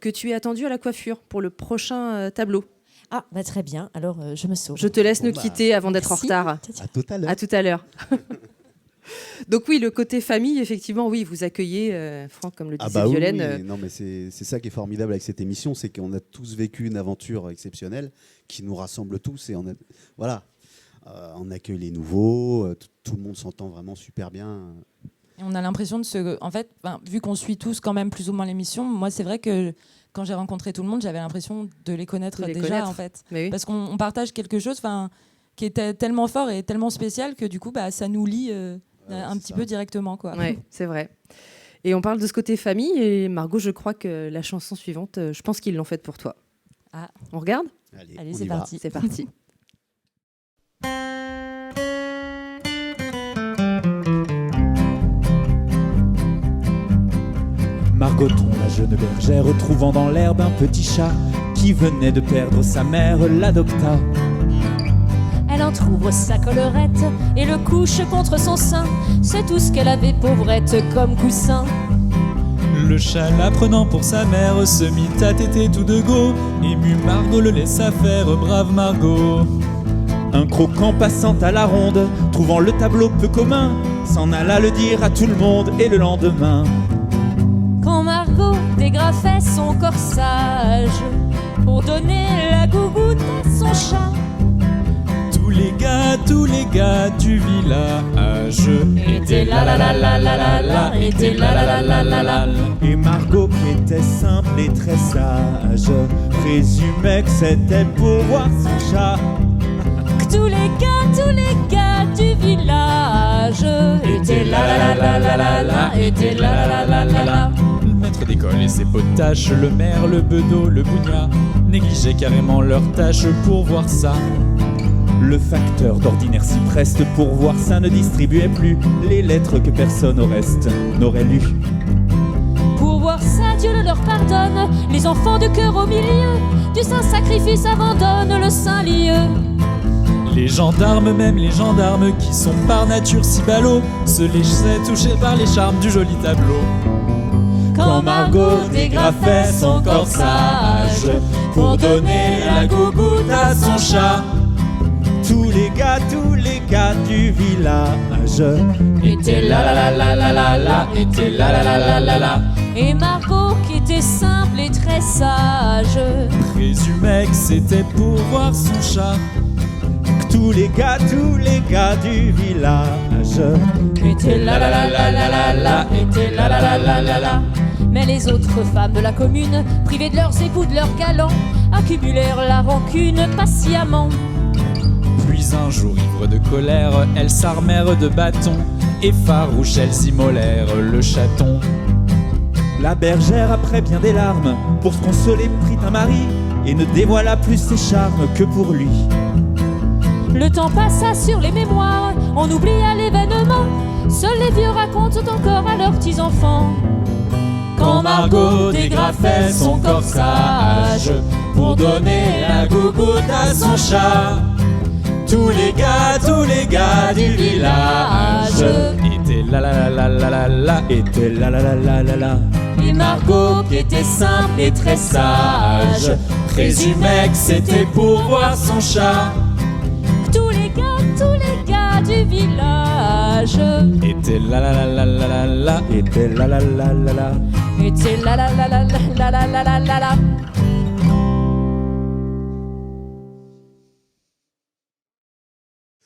que tu es attendue à la coiffure pour le prochain tableau. Ah, bah très bien, alors je me sauve. Je te laisse Bon, nous bah, quitter avant d'être en Merci. retard. À tout à l'heure. À tout à l'heure. Donc oui, le côté famille, effectivement, oui, vous accueillez, Franck, comme le disait Ah bah oui, Violaine. oui. Non, mais c'est ça qui est formidable avec cette émission, c'est qu'on a tous vécu une aventure exceptionnelle qui nous rassemble tous et voilà, on accueille les nouveaux, tout le monde s'entend vraiment super bien. Et on a l'impression en fait, vu qu'on suit tous quand même plus ou moins l'émission, moi c'est vrai que quand j'ai rencontré tout le monde, j'avais l'impression de les connaître De les déjà connaître. en fait. Mais oui. Parce qu'on partage quelque chose qui est tellement fort et tellement spécial que du coup ça nous lie un c'est petit ça. peu directement. Quoi. Ouais, c'est vrai. Et on parle de ce côté famille, et Margot, je crois que la chanson suivante, je pense qu'ils l'ont faite pour toi. Ah. On regarde? Allez, on c'est y va. parti. C'est parti. Margoton, la jeune bergère, trouvant dans l'herbe un petit chat qui venait de perdre sa mère, l'adopta. Elle entr'ouvre sa collerette et le couche contre son sein. C'est tout ce qu'elle avait, pauvrette, comme coussin. Le chat, la prenant pour sa mère, se mit à téter tout de go. Ému, Margot le laissa faire, brave Margot. Un croquant passant à la ronde, trouvant le tableau peu commun, s'en alla le dire à tout le monde et le lendemain. Quand Margot dégrafait son corsage pour donner la gougoute à son chat, tous les gars du village étaient la la la la la la la, étaient la la la la la la. Et Margot, qui était simple et très sage, présumait que c'était pour voir son chat. Que tous les gars du village étaient la la la la la la, étaient la la la la la. Le maître d'école et ses potaches, le maire, le bedeau, le bougnat, négligeaient carrément leurs tâches pour voir ça. Le facteur d'ordinaire si preste pour voir ça ne distribuait plus les lettres que personne au reste n'aurait lues. Pour voir ça, Dieu le leur pardonne, les enfants de cœur au milieu du saint sacrifice abandonnent le saint lieu. Les gendarmes, même les gendarmes qui sont par nature si ballots, se laissaient toucher par les charmes du joli tableau. Quand Margot dégrafait son corsage pour donner la gougoute à son chat, tous les gars du village étaient la la la la la la la, étaient la la la la la la. Et Margot, qui était simple et très sage, présumait que c'était pour voir son chat. Que tous les gars du village étaient la la la la la la la, étaient la la la la la la. Mais les autres femmes de la commune, privées de leurs époux, de leurs galants, accumulèrent la rancune patiemment. Puis un jour, ivre de colère, elles s'armèrent de bâtons et farouches, elles immolèrent le chaton. La bergère, après bien des larmes, pour se consoler, prit un mari et ne dévoila plus ses charmes que pour lui. Le temps passa sur les mémoires, on oublia l'événement. Seuls les vieux racontent encore à leurs petits-enfants. Quand Margot dégrafait son corsage pour donner la gougoute à son chat, tous les gars du village étaient la la la la la la, étaient la la la la la la. Et Margot, qui était simple et très sage, présumait que c'était pour voir son chat. Tous les gars du village étaient la la la la la la la, étaient la la la la la, étaient la la la la la la la la la la.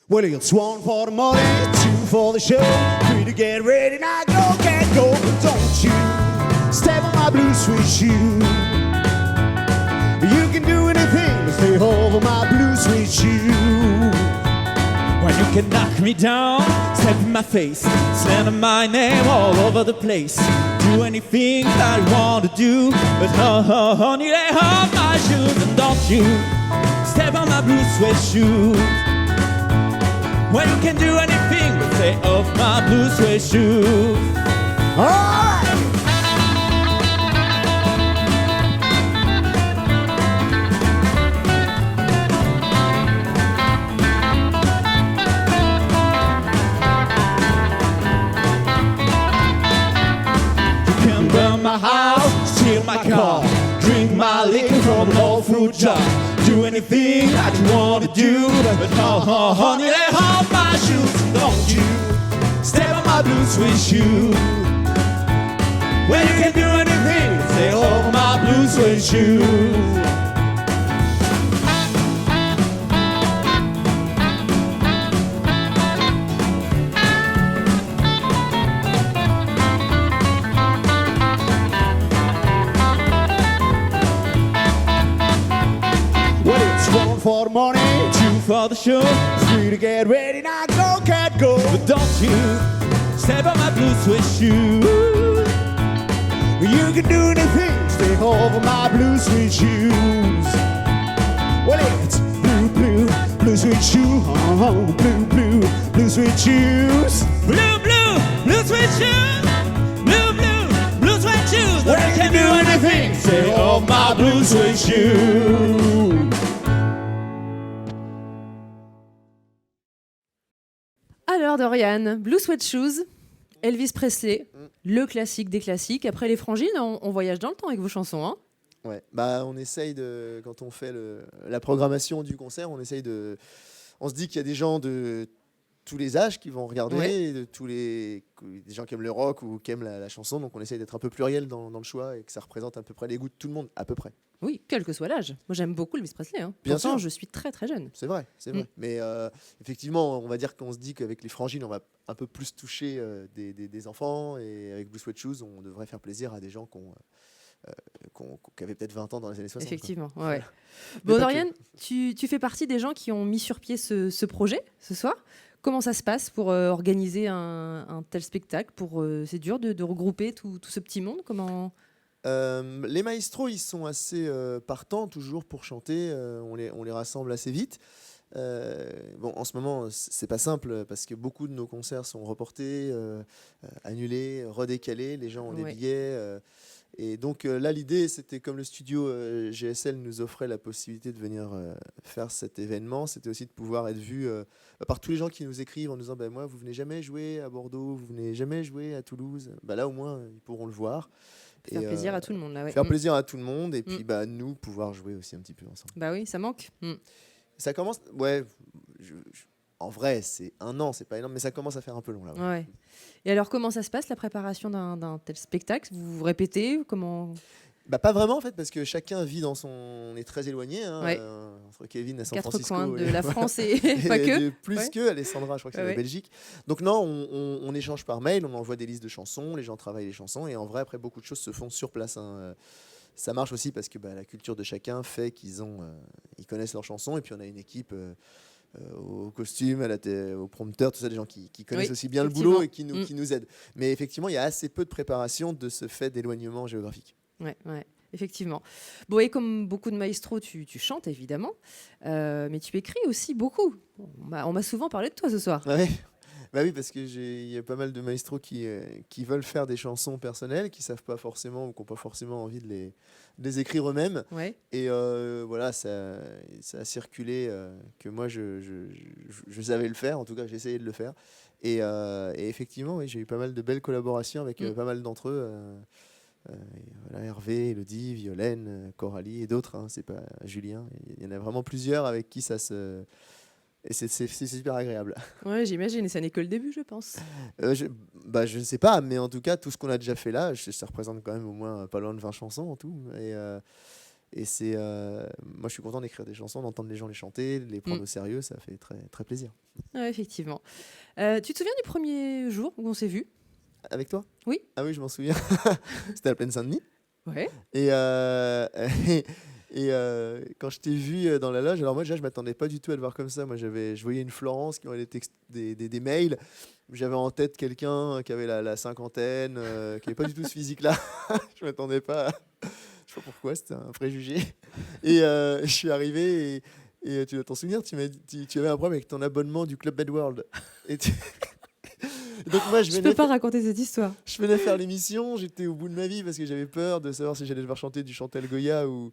Well, it's one for the money, two for the show. Three to get ready, now go, can't go. But don't you step on my blue suede shoe. You can do anything to stay over my blue suede shoe. Well, you can knock me down, step in my face, slander my name all over the place. Do anything that you want to do, but honey, lay off my shoes. And don't you step on my blue suede shoe. Well, you can do anything but stay off my blue suede shoes. All right. Burn my house, steal my car, drink my liquor from an old fruit jar. Do anything that you want to do, but honey, lay off my shoes. Don't you step on my blue suede shoe. Well, you can do anything but stay off my blue suede shoe. For the money, two for the show, three to get ready, now go, can't go. But don't you step on my blue suede shoe. You can do anything, stay over my blue suede shoes. Well, it's blue, blue, blue suede shoe. Blue, blue, blue suede shoes. Blue, blue, blue suede shoes. Blue, blue, blue suede shoes. of my blue suede shoes. Alors Dorian, Blue Sweat Shoes, Elvis Presley, le classique des classiques. Après les Frangines, on voyage dans le temps avec vos chansons. Hein. Ouais, bah on essaye quand on fait la programmation du concert, on se dit qu'il y a des gens de tous les âges qui vont regarder, et des gens qui aiment le rock ou qui aiment la chanson, donc on essaye d'être un peu pluriel dans le choix et que ça représente à peu près les goûts de tout le monde, à peu près. Oui, quel que soit l'âge. Moi j'aime beaucoup Elvis Presley. Hein. Bien Pourtant, sûr. je suis très très jeune. C'est vrai. Mais effectivement, on va dire qu'on se dit qu'avec les Frangines, on va un peu plus toucher des enfants, et avec Blue Sweat Shoes, on devrait faire plaisir à des gens qui avaient peut-être 20 ans dans les années 60. Effectivement, quoi. ouais. Mais Bon, pas Dorian, tu fais partie des gens qui ont mis sur pied ce projet ce soir. Comment ça se passe pour organiser un tel spectacle C'est dur de regrouper tout ce petit monde. Comment Les maestros, ils sont assez partants toujours pour chanter. On les rassemble assez vite. Bon, en ce moment, c'est pas simple parce que beaucoup de nos concerts sont reportés, annulés, redécalés. Les gens ont des billets. Et donc là, l'idée, c'était comme le studio GSL nous offrait la possibilité de venir faire cet événement, c'était aussi de pouvoir être vu par tous les gens qui nous écrivent en nous disant moi, vous venez jamais jouer à Bordeaux, vous venez jamais jouer à Toulouse. Là, au moins, ils pourront le voir. Faire plaisir à tout le monde. Là, ouais. Faire plaisir à tout le monde et puis nous, pouvoir jouer aussi un petit peu ensemble. Bah oui, ça manque. Ça commence... Ouais, en vrai, c'est 1 an, c'est pas énorme, mais ça commence à faire un peu long là. Ouais. Et alors, comment ça se passe la préparation d'un tel spectacle? Vous répétez? Comment? Pas vraiment en fait, parce que chacun vit on est très éloigné, hein, entre Kevin à San 4 Francisco coins de la France et pas que. Plus que Alessandra, je crois que c'est la Belgique. Donc non, on échange par mail, on envoie des listes de chansons, les gens travaillent les chansons, et en vrai, après, beaucoup de choses se font sur place. Hein. Ça marche aussi parce que la culture de chacun fait ils connaissent leurs chansons, et puis on a une équipe au costume, au prompteur, tout ça, des gens qui connaissent aussi bien le boulot et qui nous aident. Mais effectivement, il y a assez peu de préparation de ce fait d'éloignement géographique. Ouais, effectivement. Bon, et comme beaucoup de maestros, tu chantes évidemment, mais tu écris aussi beaucoup. On m'a souvent parlé de toi ce soir. Ouais. Bah oui, parce que il y a pas mal de maestros qui veulent faire des chansons personnelles, qui savent pas forcément ou qui n'ont pas forcément envie de les écrire eux-mêmes. Ouais. Et voilà, ça a circulé que moi je savais le faire. En tout cas, j'ai essayé de le faire. Et effectivement, oui, j'ai eu pas mal de belles collaborations avec pas mal d'entre eux. Voilà, Hervé, Elodie, Violaine, Coralie et d'autres. Hein, c'est pas Julien. Il y en a vraiment plusieurs avec qui ça se... Et c'est super agréable. Ouais, j'imagine. Et ça n'est que le début, je pense. Je ne sais pas, mais en tout cas, tout ce qu'on a déjà fait là, ça représente quand même au moins pas loin de 20 chansons en tout. Et c'est... moi, je suis content d'écrire des chansons, d'entendre les gens les chanter, de les prendre au sérieux. Ça fait très, très plaisir. Ouais, effectivement. Tu te souviens du premier jour où on s'est vus? Avec toi? Oui. Ah oui, je m'en souviens. C'était à la Plaine Saint-Denis. Ouais. Et quand je t'ai vu dans la loge, alors moi déjà je m'attendais pas du tout à le voir comme ça. Moi je voyais une Florence qui envoyait des mails. J'avais en tête quelqu'un qui avait la cinquantaine, qui n'avait pas du tout ce physique-là. Je m'attendais pas. Je sais pas pourquoi, c'était un préjugé. Et je suis arrivé et tu dois t'en souvenir, tu avais un problème avec ton abonnement du Club Bad World. Donc moi, je peux pas raconter cette histoire. Je venais faire l'émission, j'étais au bout de ma vie parce que j'avais peur de savoir si j'allais devoir chanter du Chantal Goya ou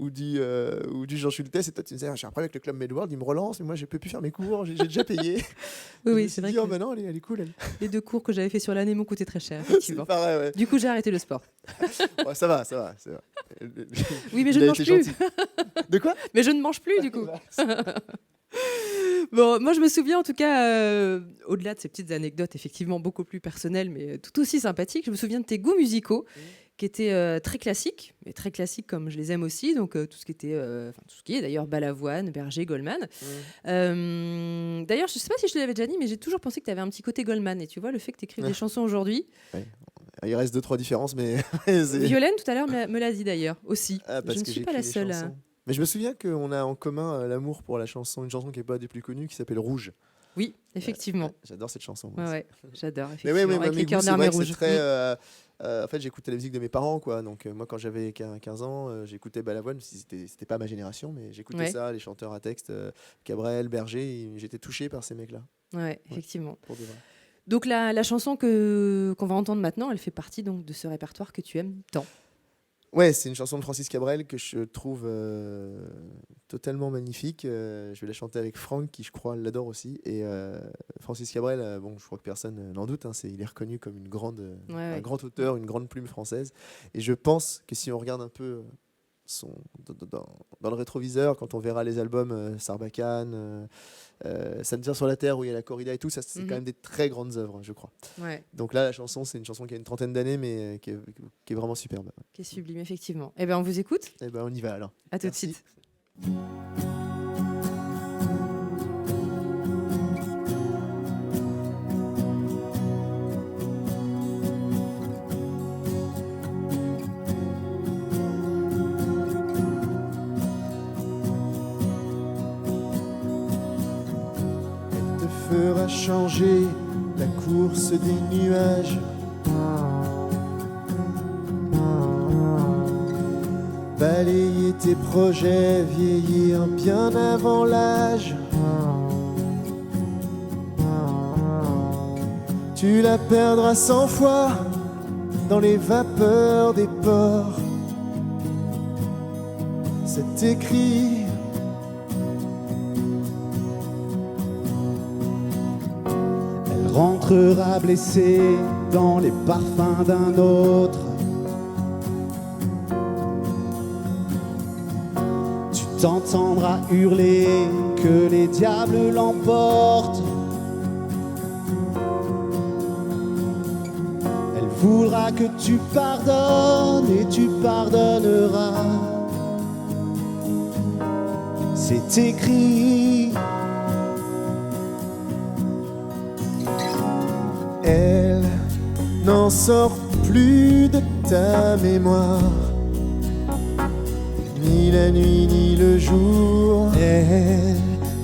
du Jean Schultes. Et toi, tu me disais, j'ai un problème avec le Club Med World, il me relance, mais moi, je peux plus faire mes cours, j'ai déjà payé. Oui, c'est vrai. Oh, bah non, elle est cool. Les 2 cours que j'avais fait sur l'année m'ont coûté très cher, effectivement. C'est pareil, ouais. Du coup, j'ai arrêté le sport. Ouais, ça va. Oui, mais je ne mange plus. De quoi? Mais je ne mange plus, du coup. Bon, moi je me souviens en tout cas, au-delà de ces petites anecdotes effectivement beaucoup plus personnelles mais tout aussi sympathiques, je me souviens de tes goûts musicaux qui étaient très classiques, mais très classiques comme je les aime aussi, donc tout ce qui est d'ailleurs Balavoine, Berger, Goldman. D'ailleurs, je ne sais pas si je te l'avais déjà dit, mais j'ai toujours pensé que tu avais un petit côté Goldman, et tu vois, le fait que tu écrives des chansons aujourd'hui... Ouais. Il reste 2-3 différences, mais... Violaine tout à l'heure me l'a dit d'ailleurs, aussi. Je ne suis pas la seule. Mais je me souviens qu'on a en commun l'amour pour la chanson, une chanson qui n'est pas des plus connues, qui s'appelle Rouge. Oui, effectivement. J'adore cette chanson. Ouais, j'adore, effectivement. Avec les cœurs d'armée rouge. En fait, j'écoutais la musique de mes parents, quoi. Donc, moi, quand j'avais 15 ans, j'écoutais Balavoine. C'était pas ma génération, mais j'écoutais ça, les chanteurs à texte, Cabrel, Berger. J'étais touché par ces mecs-là. Ouais, effectivement. Pour de vrai. Donc, la chanson qu'on va entendre maintenant, elle fait partie donc, de ce répertoire que tu aimes tant. Ouais, c'est une chanson de Francis Cabrel que je trouve totalement magnifique. Je vais la chanter avec Franck, qui je crois l'adore aussi. Et Francis Cabrel, bon, je crois que personne n'en doute, hein, il est reconnu comme un grand auteur, une grande plume française. Et je pense que si on regarde un peu dans le rétroviseur, quand on verra les albums Sarbacane, Ça me tire sur la terre, où il y a la corrida et tout, ça c'est quand même des très grandes œuvres, je crois. Ouais. Donc là, la chanson, c'est une chanson qui a une trentaine d'années, mais qui est vraiment superbe. Qui est sublime, effectivement. Eh bien, on vous écoute ? Eh ben, on y va alors. À tout de suite. Fera changer la course des nuages. Balayer tes projets, vieillir bien avant l'âge. Tu la perdras 100 fois dans les vapeurs des ports. C'est écrit. Rentrera blessé dans les parfums d'un autre. Tu t'entendras hurler que les diables l'emportent. Elle voudra que tu pardonnes et tu pardonneras. C'est écrit. Elle n'en sort plus de ta mémoire, ni la nuit ni le jour. Elle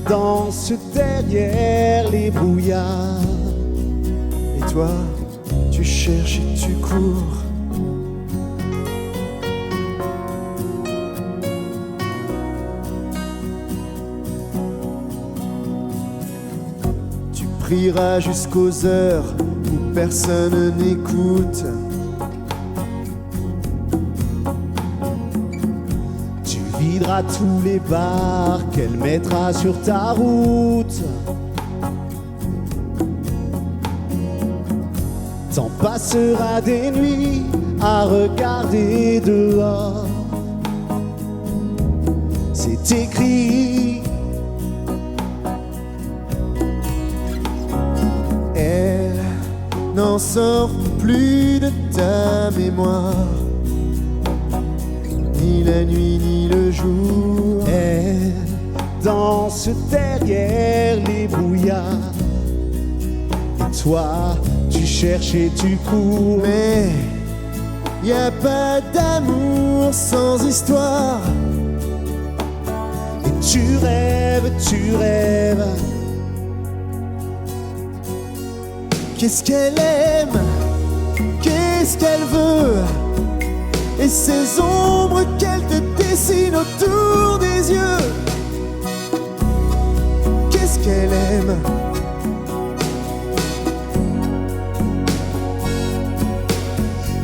danse derrière les brouillards, et toi, tu cherches et tu cours. Tu prieras jusqu'aux heures où personne n'écoute. Tu videras tous les bars qu'elle mettra sur ta route. T'en passeras des nuits à regarder dehors. C'est écrit. N'en sort plus de ta mémoire, ni la nuit ni le jour. Elle danse derrière les brouillards, et toi tu cherches et tu cours. Mais y a pas d'amour sans histoire, et tu rêves, tu rêves. Qu'est-ce qu'elle aime, qu'est-ce qu'elle veut, et ces ombres qu'elle te dessine autour des yeux. Qu'est-ce qu'elle aime,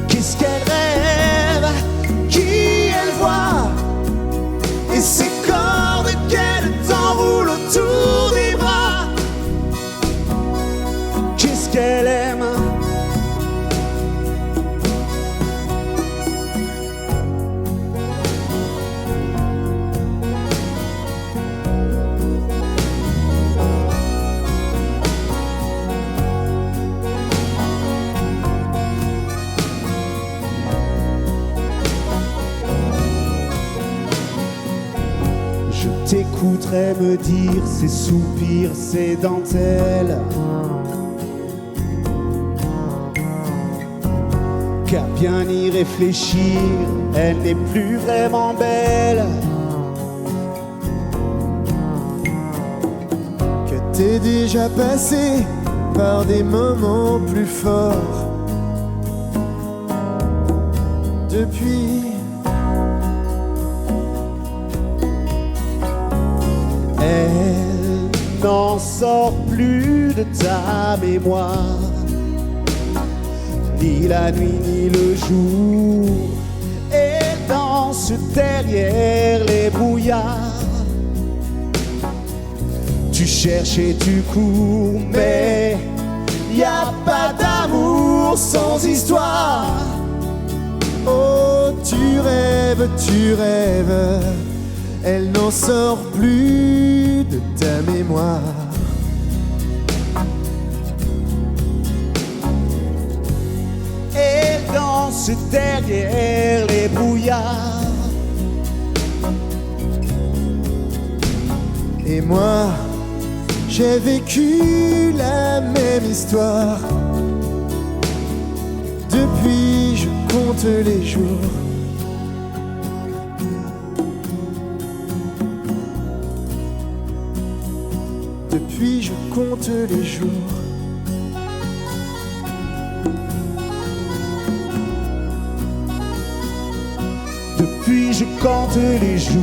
qu'est-ce qu'elle rêve, qui elle voit, et ces cordes qu'elle t'enroule autour des bras. Qu'elle aime, je t'écouterai me dire ses soupirs, ses dentelles. Qu'à bien y réfléchir, elle n'est plus vraiment belle. Que t'es déjà passé par des moments plus forts. Depuis, elle n'en sort plus de ta mémoire, ni la nuit ni le jour. Elle danses derrière les brouillards. Tu cherches et tu cours, mais y a pas d'amour sans histoire. Oh, tu rêves, elle n'en sort plus de ta mémoire. Elle danse derrière les brouillards. Et moi, j'ai vécu la même histoire. Depuis, je compte les jours. Depuis, je compte les jours. Depuis, je compte les jours.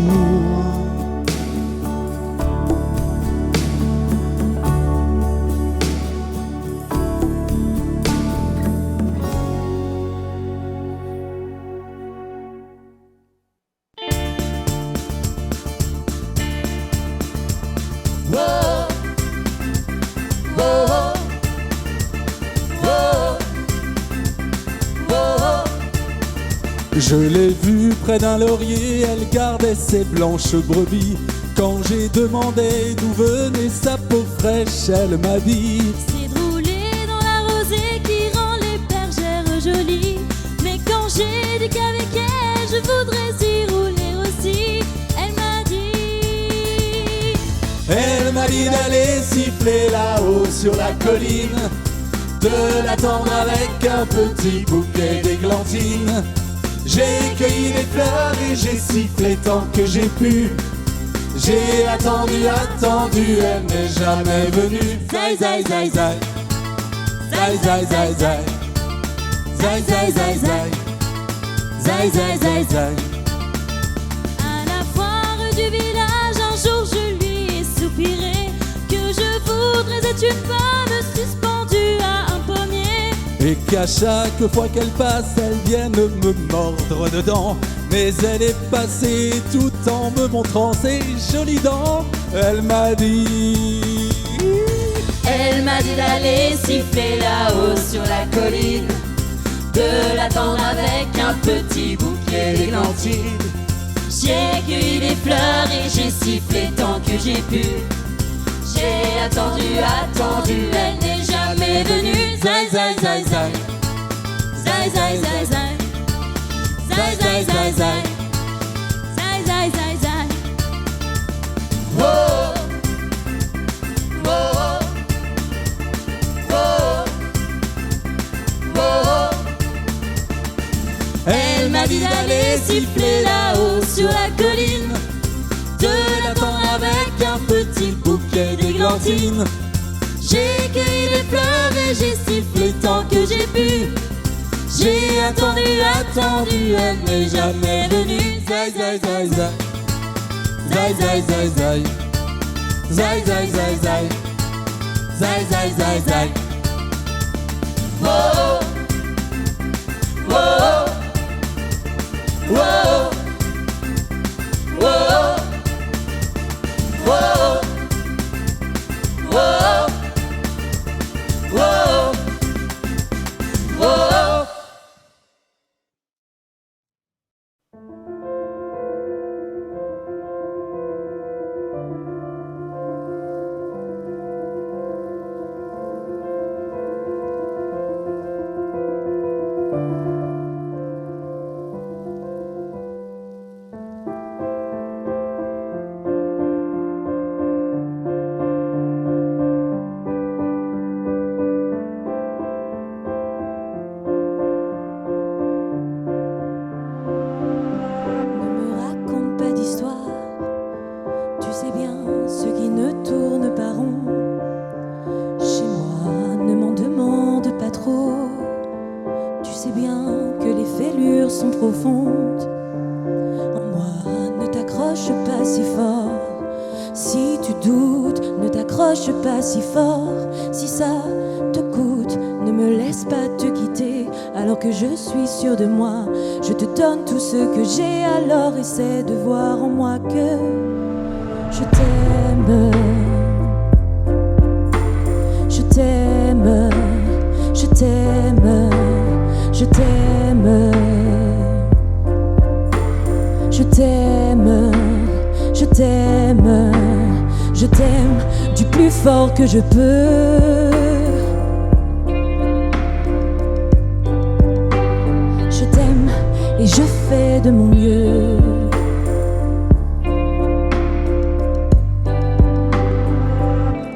Je l'ai vue près d'un laurier, elle gardait ses blanches brebis. Quand j'ai demandé d'où venait sa peau fraîche, elle m'a dit: c'est de rouler dans la rosée qui rend les bergères jolies. Mais quand j'ai dit qu'avec elle je voudrais y rouler aussi, elle m'a dit d'aller siffler là-haut sur la colline, de l'attendre avec un petit bouquet d'églantines. J'ai cueilli des fleurs et j'ai sifflé tant que j'ai pu. J'ai attendu, elle n'est jamais venue. Zai zai zai zai, zai zai zai zai, zai zai zai zai, zai zai zai zai. À la foire du village, un jour je lui ai soupiré que je voudrais être une femme suspendue à un pommier. Et qu'à chaque fois qu'elle passe, elle vienne me mordre dedans. Mais elle est passée tout en me montrant ses jolies dents. Elle m'a dit d'aller siffler là-haut sur la colline, de l'attendre avec un petit bouquet d'églantines. J'ai cueilli des fleurs et j'ai sifflé tant que j'ai pu. J'ai attendu, elle n'est jamais venue. Zai zai zai zai, zai zai zai zai, zai zai zai zai, zai zai zai zai. Oh, oh, oh, oh, oh. Elle m'a dit d'aller siffler là-haut sur la colline, de l'attendre avec un petit bouquet d'églantines. J'ai cueilli des fleurs et j'ai sifflé tant que j'ai pu. J'ai attendu, elle n'est jamais venue. Zai zai zai zai, zai zai zai zai, zai zai zai zai, zai zai zai zai. Oh, oh, oh, oh, oh, oh, oh, oh, oh. Sont profondes en moi, ne t'accroche pas si fort. Si tu doutes, ne t'accroche pas si fort. Si ça te coûte, ne me laisse pas te quitter alors que je suis sûre de moi. Je te donne tout ce que j'ai, alors essaie de voir en moi que je t'aime. Je t'aime, je t'aime, je t'aime. Je t'aime, je t'aime, je t'aime du plus fort que je peux. Je t'aime et je fais de mon mieux.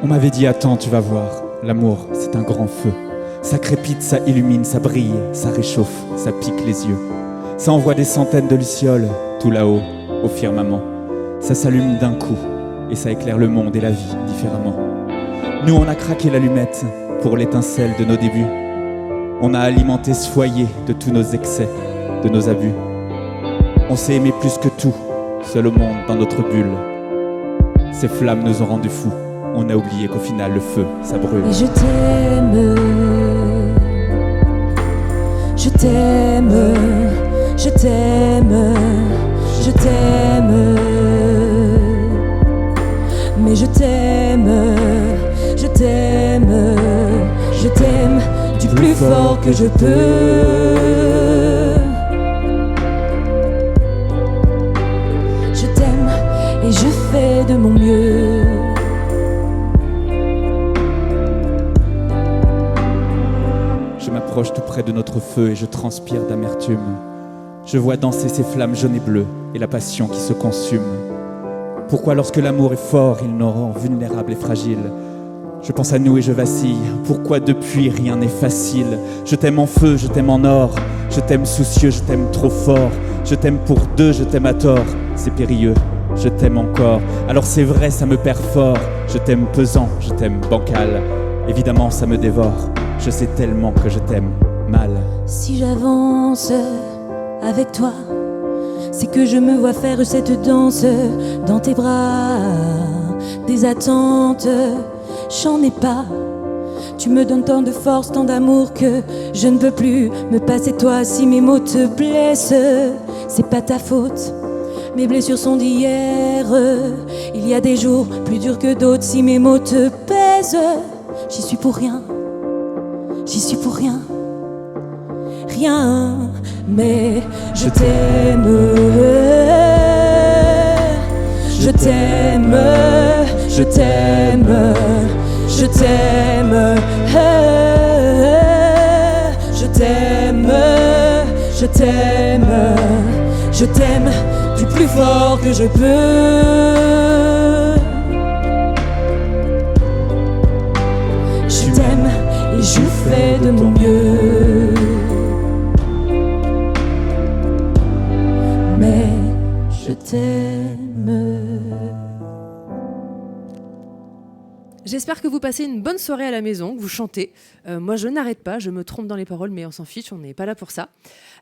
On m'avait dit attends, tu vas voir, l'amour c'est un grand feu. Ça crépite, ça illumine, ça brille, ça réchauffe, ça pique les yeux. Ça envoie des centaines de lucioles tout là-haut, au firmament. Ça s'allume d'un coup et ça éclaire le monde et la vie différemment. Nous on a craqué l'allumette pour l'étincelle de nos débuts. On a alimenté ce foyer de tous nos excès, de nos abus. On s'est aimé plus que tout, seul au monde dans notre bulle. Ces flammes nous ont rendus fous. On a oublié qu'au final le feu, ça brûle. Et je t'aime, je t'aime, je t'aime, je t'aime. Mais je t'aime, je t'aime, je t'aime du plus fort que je peux. Je t'aime et je fais de mon mieux. Je m'approche tout près de notre feu et je transpire d'amertume. Je vois danser ces flammes jaunes et bleues et la passion qui se consume. Pourquoi lorsque l'amour est fort, il nous rend vulnérables et fragiles? Je pense à nous et je vacille. Pourquoi depuis rien n'est facile? Je t'aime en feu, je t'aime en or. Je t'aime soucieux, je t'aime trop fort. Je t'aime pour deux, je t'aime à tort. C'est périlleux, je t'aime encore. Alors c'est vrai, ça me perd fort. Je t'aime pesant, je t'aime bancal. Évidemment, ça me dévore. Je sais tellement que je t'aime mal. Si j'avance avec toi, c'est que je me vois faire cette danse dans tes bras. Des attentes, j'en ai pas. Tu me donnes tant de force, tant d'amour que je ne peux plus me passer de toi. Si mes mots te blessent, c'est pas ta faute. Mes blessures sont d'hier. Il y a des jours plus durs que d'autres. Si mes mots te pèsent, j'y suis pour rien. J'y suis pour rien. Rien, mais je t'aime. Je t'aime, je t'aime, je t'aime. Je t'aime, je t'aime, je t'aime du plus fort que je peux. Je t'aime et je fais de mon mieux. Mais je t'aime. J'espère que vous passez une bonne soirée à la maison, que vous chantez. Moi, je n'arrête pas, je me trompe dans les paroles, mais on s'en fiche, on n'est pas là pour ça.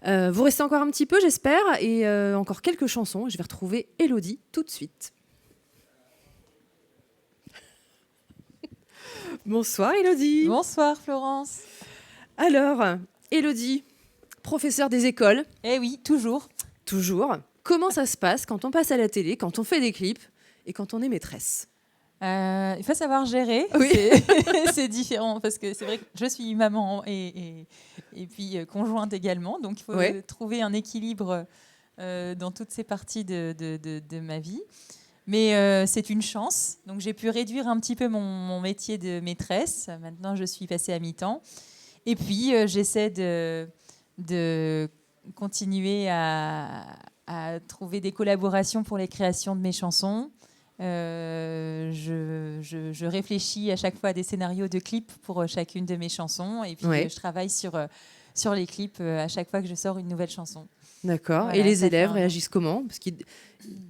Vous restez encore un petit peu, j'espère, et encore quelques chansons. Je vais retrouver Élodie tout de suite. Bonsoir Élodie. Bonsoir Florence. Alors, Élodie, professeure des écoles. Eh oui, toujours. Toujours. Comment ça se passe quand on passe à la télé, quand on fait des clips et quand on est maîtresse? Il faut savoir gérer. Oui. C'est différent parce que c'est vrai que je suis maman et puis conjointe également. Donc il faut trouver un équilibre dans toutes ces parties de ma vie. Mais c'est une chance. Donc j'ai pu réduire un petit peu mon métier de maîtresse. Maintenant, je suis passée à mi-temps. Et puis, j'essaie de continuer à trouver des collaborations pour les créations de mes chansons. Je réfléchis à chaque fois à des scénarios de clips pour chacune de mes chansons. Et puis, je travaille sur les clips à chaque fois que je sors une nouvelle chanson. D'accord. Voilà, et les élèves réagissent comment? Parce qu'ils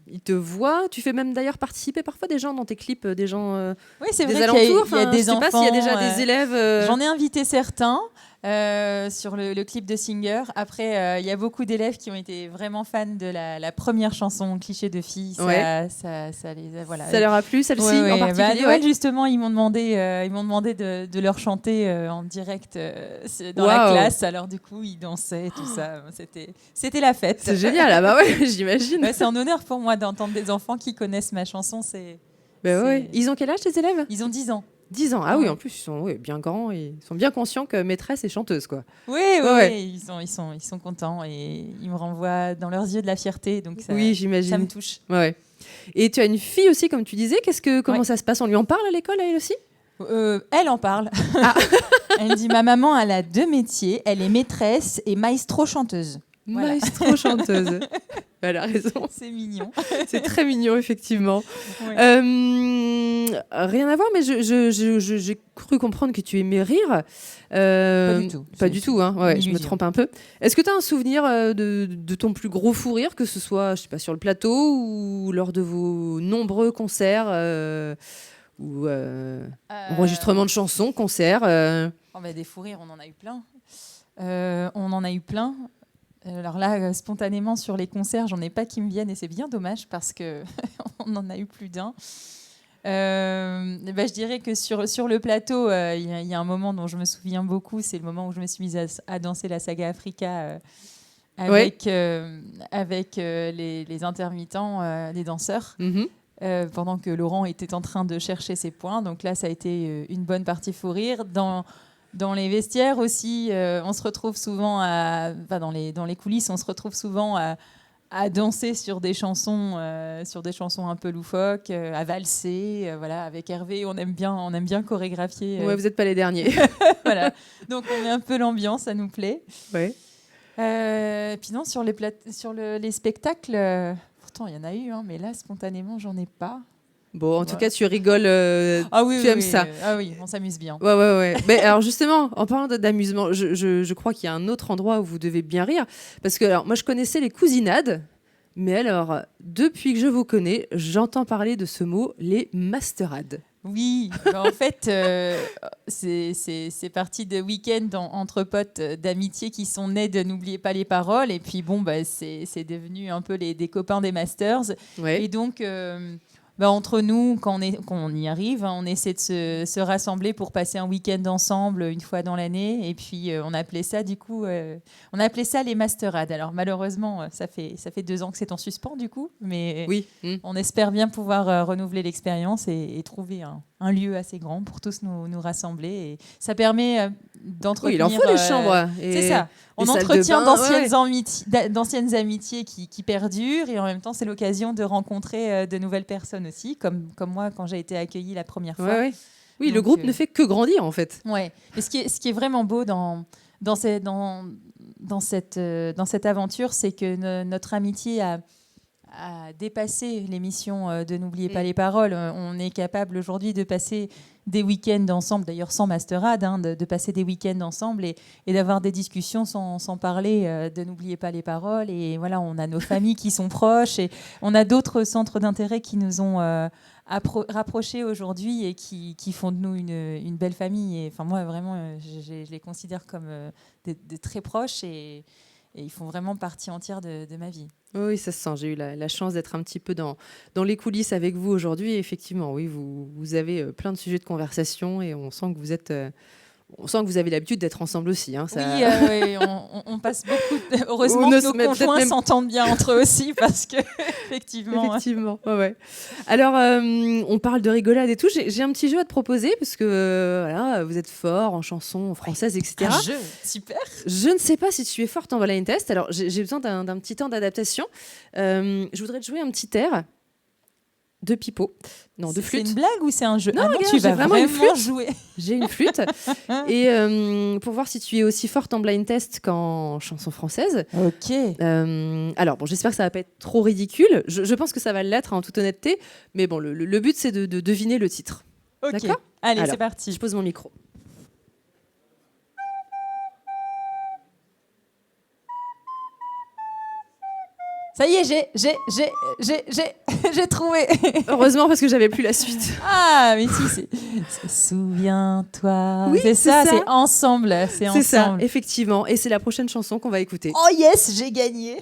ils te voient. Tu fais même d'ailleurs participer parfois des gens dans tes clips, des gens Oui, c'est des vrai alentours. qu'il y a des je sais enfants. pas s'il y a déjà des élèves. J'en ai invité certains sur le clip de Singer. Après, il y a beaucoup d'élèves qui ont été vraiment fans de la première chanson Cliché de fille. Ça les a, voilà. Ça leur a plu, celle-ci Ouais, en particulier. Noël, justement, ils m'ont demandé de leur chanter en direct dans la classe. Alors du coup, ils dansaient, tout ça. C'était la fête. C'est génial, ah bah ouais, j'imagine. C'est un honneur pour moi d'entendre des enfants qui connaissent ma chanson. Ouais. Ils ont quel âge, tes élèves? Ils ont 10 ans. 10 ans, oui, en plus, ils sont bien grands et ils sont bien conscients que maîtresse est chanteuse, quoi. Oui, ils sont contents et ils me renvoient dans leurs yeux de la fierté, donc j'imagine. Ça me touche. Ouais. Et tu as une fille aussi, comme tu disais, comment ça se passe? On lui en parle à l'école, elle aussi? Elle en parle. Elle me dit, ma maman, elle a 2 métiers, elle est maîtresse et maestro chanteuse. Voilà. Maestro chanteuse. Elle a raison. C'est mignon. C'est très mignon, effectivement. Ouais. Rien à voir, mais j'ai cru comprendre que tu aimais rire. Pas du tout. Pas du tout, hein. Ouais, je me trompe un peu. Est-ce que tu as un souvenir de ton plus gros fou rire, que ce soit, je sais pas, sur le plateau ou lors de vos nombreux concerts ou enregistrements de chansons, concerts Des fous rires, on en a eu plein. Alors là, spontanément, sur les concerts, j'en ai pas qui me viennent et c'est bien dommage parce qu'on en a eu plus d'un. Je dirais que sur le plateau, il y a un moment dont je me souviens beaucoup, c'est le moment où je me suis mise à danser la saga Africa avec les intermittents, les danseurs. Mm-hmm. Pendant que Laurent était en train de chercher ses points. Donc là, ça a été une bonne partie fou rire. Dans les vestiaires aussi, on se retrouve souvent dans les coulisses, on se retrouve souvent à danser sur des chansons un peu loufoques, à valser, voilà. Avec Hervé, on aime bien chorégraphier. Ouais, vous n'êtes pas les derniers. Voilà. Donc on met un peu l'ambiance, ça nous plaît. Ouais. Puis non, sur les spectacles, pourtant il y en a eu, hein, mais là spontanément j'en ai pas. Bon, en tout cas, tu rigoles, tu aimes ça. Ah oui, on s'amuse bien. Ouais. Mais alors justement, en parlant d'amusement, je crois qu'il y a un autre endroit où vous devez bien rire. Parce que alors, moi, je connaissais les cousinades. Mais alors, depuis que je vous connais, j'entends parler de ce mot, les masterades. Oui, en fait, c'est parti de week-ends entre potes d'amitié qui sont nés de N'oubliez pas les paroles. Et puis, c'est devenu un peu des copains des masters. Ouais. Et donc... entre nous, quand on y arrive, on essaie de se rassembler pour passer un week-end ensemble une fois dans l'année. Et puis, on appelait ça les masterades. Alors, malheureusement, ça fait 2 ans que c'est en suspens, du coup. Mais on espère bien pouvoir renouveler l'expérience et trouver un lieu assez grand pour tous nous rassembler. Et ça permet d'entretenir... Oui, il en faut des chambres. C'est ça. On entretient d'anciennes amitiés qui perdurent et en même temps, c'est l'occasion de rencontrer de nouvelles personnes aussi, comme moi quand j'ai été accueillie la première fois. Ouais. Oui, donc, le groupe ne fait que grandir en fait. Ouais. Et ce qui est vraiment beau dans cette aventure, c'est que notre amitié a dépassé l'émission de N'oubliez pas les paroles. On est capable aujourd'hui de passer des week-ends ensemble, d'ailleurs sans masterade, de passer des week-ends ensemble et d'avoir des discussions sans parler de N'oubliez pas les paroles. Et voilà, on a nos familles qui sont proches et on a d'autres centres d'intérêt qui nous ont rapprochés aujourd'hui et qui font de nous une belle famille. Et, moi, vraiment, je les considère comme des très proches et ils font vraiment partie entière de ma vie. Oui, ça se sent. J'ai eu la chance d'être un petit peu dans les coulisses avec vous aujourd'hui. Et effectivement, oui, vous avez plein de sujets de conversation et on sent que vous êtes... On sent que vous avez l'habitude d'être ensemble aussi. Hein, ça... Oui, on passe beaucoup. Heureusement que nos conjoints s'entendent bien entre eux aussi, parce que effectivement. Ouais. Alors, on parle de rigolade et tout. J'ai un petit jeu à te proposer parce que voilà, vous êtes fort en chansons françaises, etc. Un jeu, super. Je ne sais pas si tu es forte en blind test. Alors, j'ai besoin d'un petit temps d'adaptation. Je voudrais te jouer un petit air. De pipeau, non, de flûte. C'est une blague ou c'est un jeu? Non, regarde, tu vas vraiment une flûte. Jouer. J'ai une flûte. Et pour voir si tu es aussi forte en blind test qu'en chanson française. Ok. Alors, j'espère que ça va pas être trop ridicule. Je pense que ça va l'être, en toute honnêteté. Mais bon, le but, c'est de deviner le titre. Ok. D'accord ? Allez, c'est parti. Je pose mon micro. Ça y est, j'ai trouvé. Heureusement parce que j'avais plus la suite. Ah, mais si, c'est Souviens-toi. Oui, c'est ça, c'est ensemble. C'est ça, effectivement. Et c'est la prochaine chanson qu'on va écouter. Oh yes, j'ai gagné.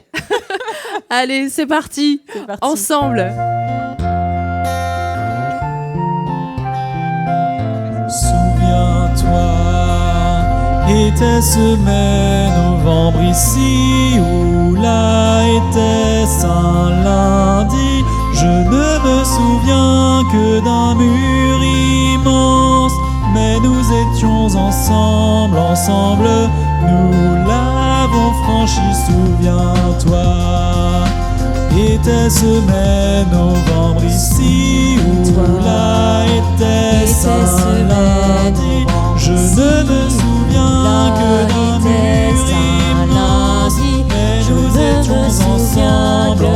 Allez, c'est parti. Ensemble. Souviens-toi, était-ce mai, novembre ici, ou là était-ce un lundi? Je ne me souviens que d'un mur immense, mais nous étions ensemble, nous l'avons franchi, souviens-toi. Était-ce mai, novembre ici, ou là était-ce un lundi? Je ne me souviens que d'un mur immense, mais nous étions ensemble,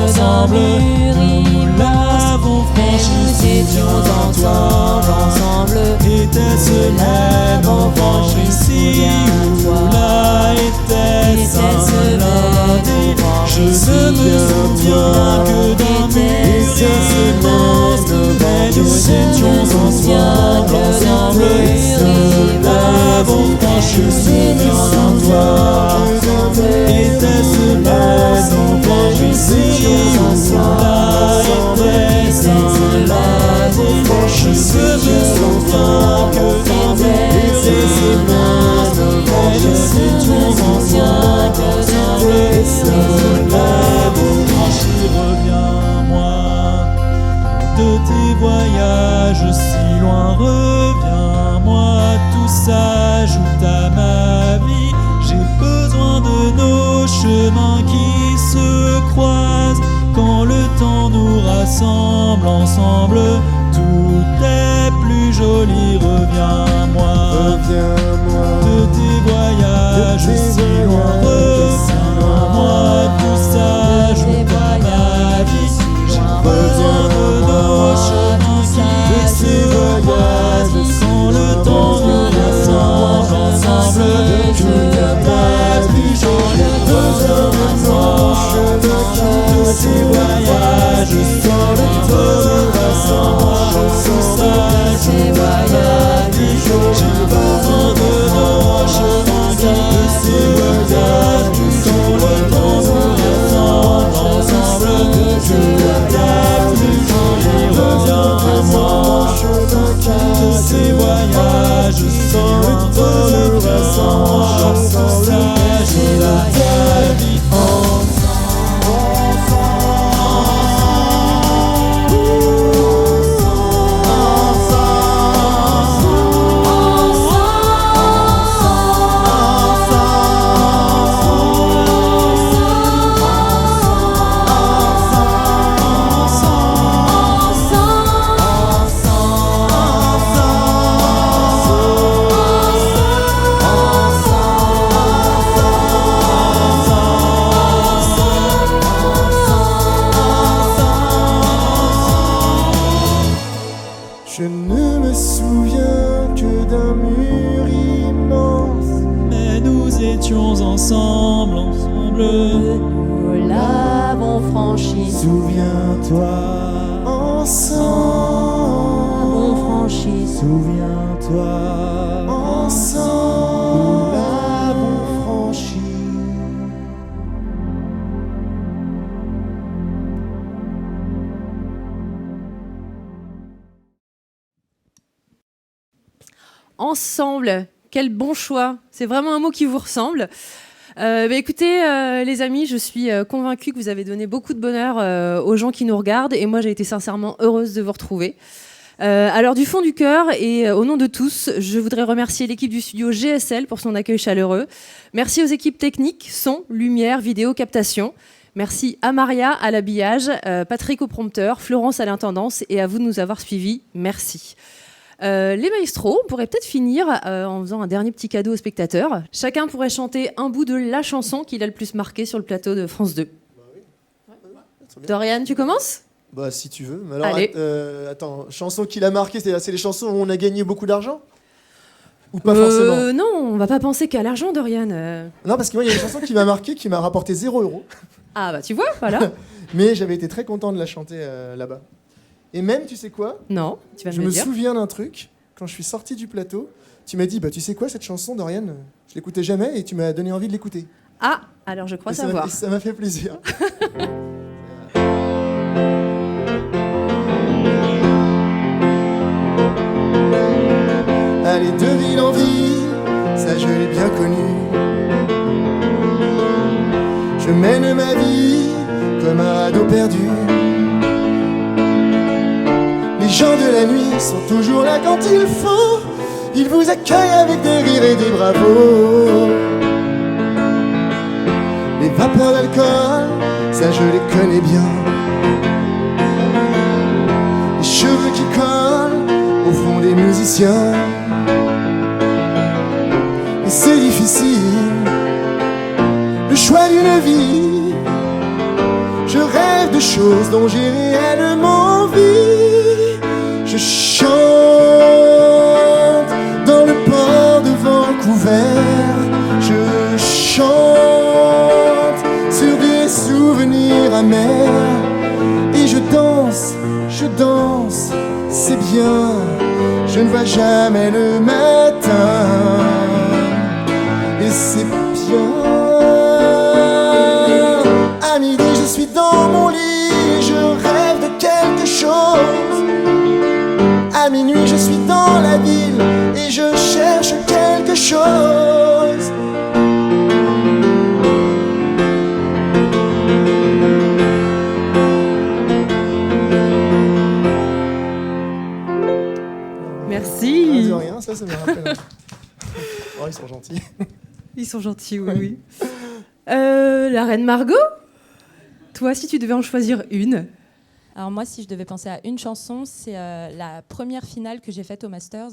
nous l'avons franchi, souviens-toi. Était-ce mai, novembre ici, ou là était-ce un lundi? Je ne me souviens que d'un mur immense, mais nous étions ensemble, nous l'avons franchi, souviens-toi. Était-ce mai, novembre ici, ou là était-ce un lundi? Je ne me souviens que d'un mur immense, mais nous étions ensemble, nous l'avons franchi. Reviens-moi de tes voyages si loin, reviens-moi, tout s'ajoute à ma vie. J'ai besoin de nos chemins qui se croisent, quand le temps nous rassemble ensemble, tout est plus joli. Reviens-moi de tes voyages si loin, reviens-moi, tout s'ajoute à ma vie. J'ai besoin de nos chemins qui se croisent, quand le temps nous rassemble ensemble, tout est plus joli. Reviens-moi de ces voyages sans le temps rassemble, tout s'ajoute à ma vie. J'ai besoin de nos chemins qui se regardent, quand le temps nous rassemble ensemble, tout est plus joli. Reviens-moi de ces voyages sans le temps nous rassemble, tout s'ajoute à ma vie. Je ne me souviens que d'un mur immense, mais nous étions ensemble, nous l'avons franchi. Souviens-toi, ensemble, l'avons franchi. Souviens-toi, ensemble, nous l'avons franchi. Ensemble, quel bon choix. C'est vraiment un mot qui vous ressemble. Écoutez, les amis, je suis convaincue que vous avez donné beaucoup de bonheur aux gens qui nous regardent, et moi j'ai été sincèrement heureuse de vous retrouver. Alors du fond du cœur et au nom de tous, je voudrais remercier l'équipe du studio GSL pour son accueil chaleureux. Merci aux équipes techniques, son, lumière, vidéo, captation. Merci à Maria à l'habillage, Patrick au prompteur, Florence à l'intendance, et à vous de nous avoir suivis. Merci. Les maestros, on pourrait peut-être finir en faisant un dernier petit cadeau aux spectateurs. Chacun pourrait chanter un bout de la chanson qu'il a le plus marqué sur le plateau de France 2. Dorian, tu commences ? Bah si tu veux. Mais alors, attends, chanson qui l'a marqué, c'est les chansons où on a gagné beaucoup d'argent ? Ou pas forcément ? Non, on va pas penser qu'à l'argent, Dorian. Non, parce que moi, il y a une chanson qui m'a marqué, qui m'a rapporté 0 €. Ah bah tu vois, voilà. Mais j'avais été très content de la chanter là-bas. Et même, tu sais quoi ? Non, tu vas Je me me dire. souviens d'un truc, quand je suis sorti du plateau, tu m'as dit, bah tu sais quoi, cette chanson, Dorian, je l'écoutais jamais et tu m'as donné envie de l'écouter. Ah, alors je crois Et savoir. Ça m'a fait plaisir. Allez, de ville en ville, ça je l'ai bien connu. Je mène ma vie comme un radeau perdu. Les gens de la nuit sont toujours là quand il faut. Ils vous accueillent avec des rires et des bravos. Les vapeurs d'alcool, ça je les connais bien. Les cheveux qui collent au front des musiciens. Et c'est difficile, le choix d'une vie. Je rêve de choses dont j'ai réellement envie. Je chante dans le port de Vancouver. Je chante sur des souvenirs amers. Et je danse, c'est bien. Je ne vois jamais le matin. Et c'est bien. À midi, je suis dans mon lit. Je rêve de quelque chose. À minuit, je suis dans la ville et je cherche quelque chose. Merci. De rien, ça me rappelle. Oh, ils sont gentils. Ils sont gentils, oui. Oui. La reine Margot, toi, si tu devais en choisir une. Alors moi, si je devais penser à une chanson, c'est la première finale que j'ai faite au Masters.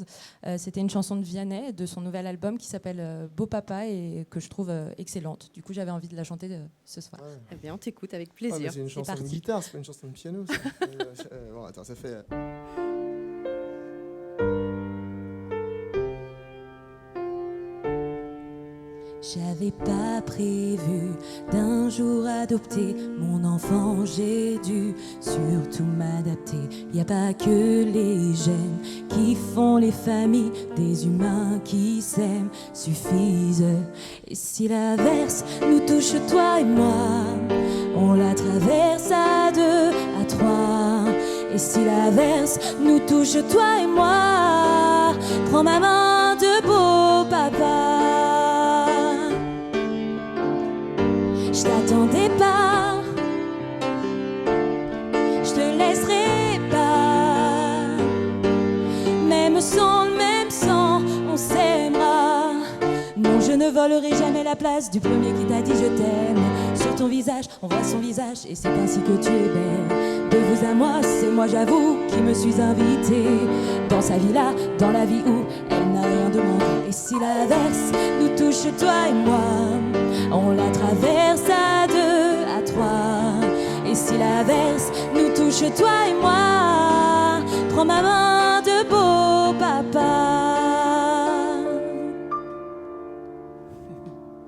C'était une chanson de Vianney, de son nouvel album qui s'appelle Beau Papa et que je trouve excellente. Du coup, j'avais envie de la chanter ce soir. Ouais. Eh bien, on t'écoute avec plaisir. C'est une chanson de guitare, c'est pas une chanson de piano. Ça. Bon, attends, ça fait... J'avais pas prévu d'un jour adopter mon enfant, j'ai dû surtout m'adapter. Y a pas que les gènes qui font les familles, des humains qui s'aiment suffisent. Et si l'averse nous touche toi et moi, on la traverse à deux, à trois. Et si l'averse nous touche toi et moi, prends ma main de beau papa. Je t'attendais pas, je te laisserai pas. Même sans le même sang, on s'aimera. Non, je ne volerai jamais la place du premier qui t'a dit je t'aime. Sur ton visage, on voit son visage et c'est ainsi que tu es belle. De vous à moi, c'est moi j'avoue qui me suis invitée dans sa villa, dans la vie où elle n'a rien demandé. Et si l'averse nous touche toi et moi, on la traverse à deux, à trois. Et si l'averse nous touche toi et moi, prends ma main de beau papa.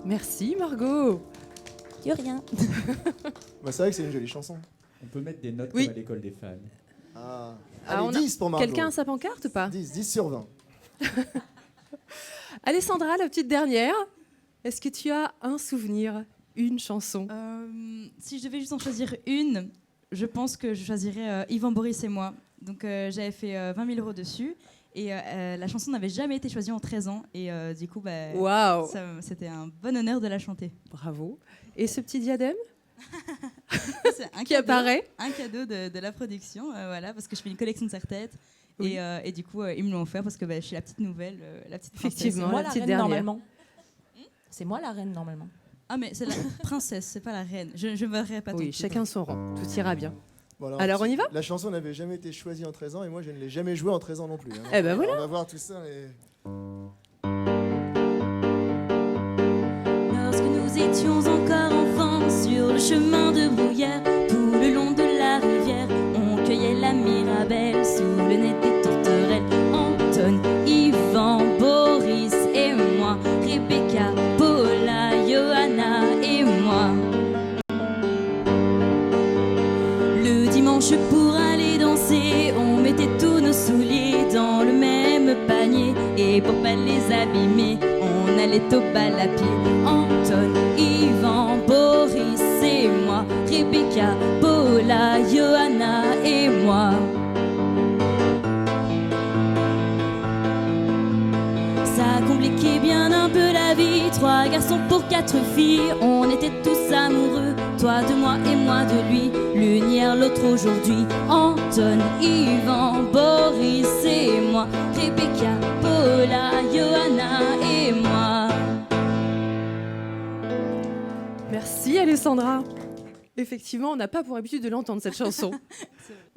Merci Margot. De rien. Bah, c'est vrai que c'est une jolie chanson. On peut mettre des notes Oui. comme à l'école des fans. Ah, Ah, allez, 10 pour Margot. Quelqu'un a sa pancarte ou pas 10 sur 20. Alessandra, la petite dernière. Est-ce que tu as un souvenir, une chanson Si je devais juste en choisir une, je pense que je choisirais Yvan Boris et moi. Donc j'avais fait 20 000 € dessus. Et la chanson n'avait jamais été choisie en 13 ans. Et du coup, Waouh. c'était un bon honneur de la chanter. Bravo. Et ce petit diadème C'est un qui apparaît. Un cadeau de la production, voilà, parce que je fais une collection de serre-têtes. Oui. Et du coup, ils me l'ont offert parce que je suis la petite nouvelle, la petite princesse. Effectivement, moi la la petite reine dernière. normalement. C'est moi la reine normalement. Ah mais c'est la princesse, c'est pas la reine. Je ne verrai pas. Oui, chacun son rang. Tout ira bien. Bon, alors on y va. La chanson n'avait jamais été choisie en 13 ans et moi je ne l'ai jamais jouée en 13 ans non plus. Hein. Eh ben voilà. On va voir tout ça. Et... Lorsque nous étions encore enfants sur le chemin de Bruyères, tout le long de la rivière, on cueillait la mirabelle sous le nez des tourterelles. Anton, Yvan, Boris et moi, Rebecca, Paula, Johanna et moi. pour pas les abîmer. On allait au bal à pied. Anton, Yvan, Boris et moi, Rebecca, Paula, Johanna et moi. Ça compliquait bien un peu la vie. 3 garçons pour 4 filles. On était tous amoureux, toi de moi et moi de lui. L'une hier, l'autre aujourd'hui. Anton, Yvan, Boris et moi, Rebecca, Paula, Johanna et moi. Merci Alessandra. Effectivement, on n'a pas pour habitude de l'entendre cette chanson.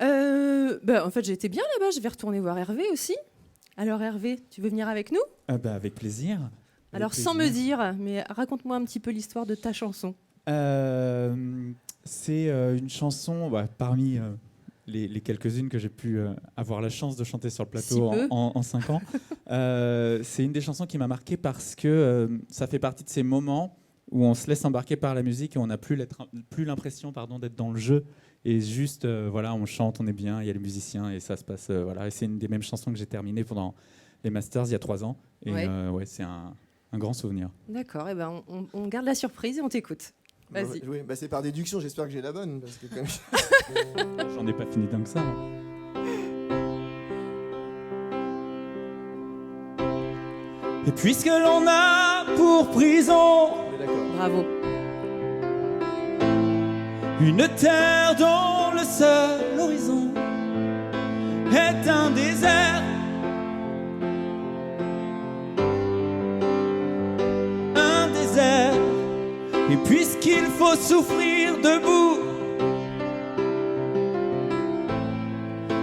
En fait, j'étais bien là-bas. Je vais retourner voir Hervé aussi. Alors Hervé, tu veux venir avec nous ? Avec plaisir. Alors sans me dire, mais raconte-moi un petit peu l'histoire de ta chanson. C'est une chanson parmi les quelques-unes que j'ai pu avoir la chance de chanter sur le plateau en 5 ans. C'est une des chansons qui m'a marqué parce que ça fait partie de ces moments où on se laisse embarquer par la musique et on n'a plus l'impression d'être dans le jeu. Et juste, on chante, on est bien, il y a les musiciens et ça se passe. Et c'est une des mêmes chansons que j'ai terminées pendant les Masters il y a 3 ans. Et c'est un grand souvenir. D'accord, et on garde la surprise et on t'écoute. Vas-y. Oui, c'est par déduction, j'espère que j'ai la bonne. Parce que quand même... J'en ai pas fini tant que ça. Et puisque l'on a pour prison Bravo. Une terre dont le seul horizon est un désert, un désert. Et puisqu'il faut souffrir debout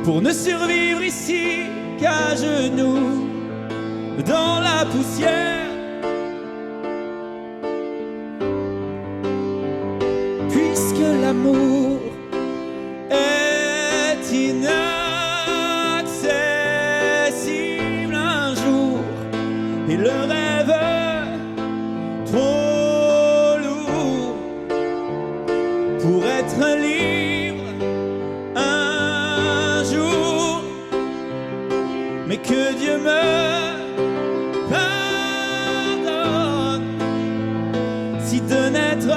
pour ne survivre ici qu'à genoux dans la poussière, puisque l'amour est inaccessible un jour et le rêve trop lourd pour être libre un jour, mais que Dieu me pardonne si de n'être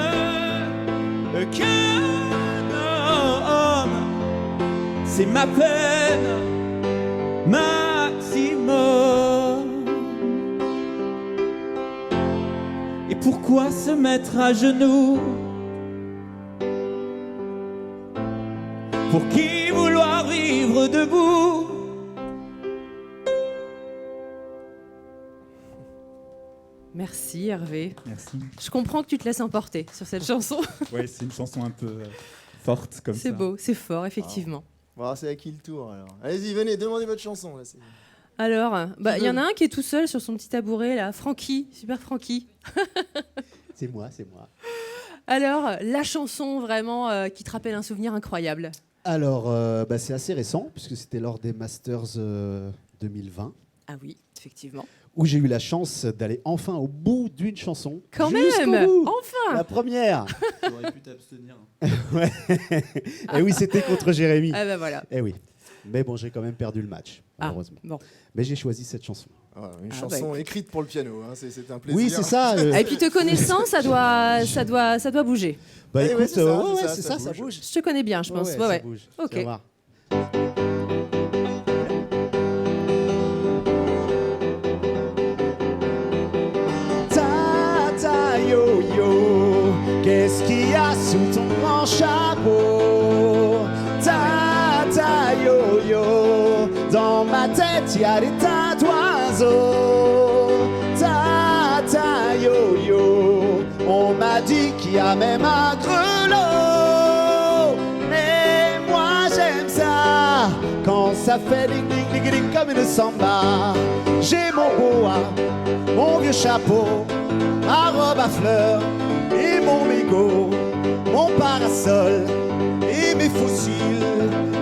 qu'un homme, c'est ma peine maximum. Et pourquoi se mettre à genoux? Pour qui vouloir vivre debout? Merci Hervé. Merci. Je comprends que tu te laisses emporter sur cette chanson. Ouais, c'est une chanson un peu forte comme ça. C'est beau, c'est fort, effectivement. Bon, c'est à qui le tour alors? Allez-y, venez, demandez votre chanson. Là, alors, il y en a un qui est tout seul sur son petit tabouret là, Francky, super Francky. C'est moi. Alors, la chanson vraiment qui te rappelle un souvenir incroyable. Alors, c'est assez récent, puisque c'était lors des Masters 2020. Ah oui, effectivement. Où j'ai eu la chance d'aller enfin au bout d'une chanson. Quand jusqu'au même, bout. enfin. La première. J'aurais pu t'abstenir. Ouais. Et oui, c'était contre Jérémy. Ah ben voilà. Et oui. Mais bon, j'ai quand même perdu le match, malheureusement. Bon. Mais j'ai choisi cette chanson. Une chanson écrite pour le piano, hein. C'est un plaisir. Oui, c'est ça. Et puis te connaissant, ça doit bouger. Bah écoute, c'est ça, ça bouge. Je te connais bien, je pense. Ouais, Ouais. ça bouge. Ok. Tu vas voir. Tata yo-yo, qu'est-ce qu'il y a sous ton grand chapeau? Tata yo-yo, dans ma tête y a des tas d'oiseaux. Tata yo-yo, on m'a dit qu'il y a même un grelot. Mais moi j'aime ça, quand ça fait ding ding ding ding comme une samba. J'ai mon boa, mon vieux chapeau, ma robe à fleurs et mon mégot, mon parasol et mes fossiles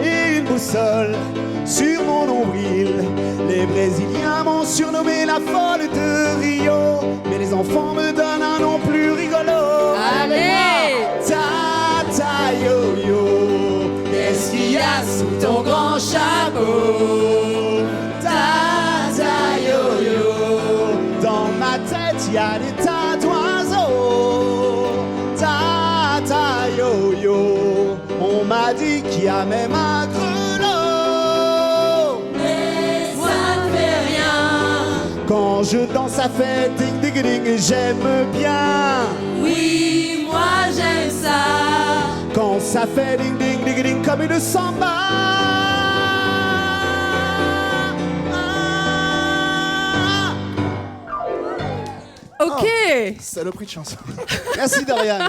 et une boussole sur mon nombril. Les Brésiliens m'ont surnommé la folle de Rio, mais les enfants me donnent un nom plus rigolo. Allez, Tata yo-yo, qu'est-ce qu'il y a sous ton grand chapeau? Tata yo-yo, y a des tas d'oiseaux. Ta ta yo yo. On m'a dit qu'il y a même un grelot. Mais ça ne fait rien. Quand je danse, ça fait ding ding ding. J'aime bien. Oui, moi j'aime ça. Quand ça fait ding ding ding ding comme une samba. Ok. Saloperie de chanson. Merci Dorian.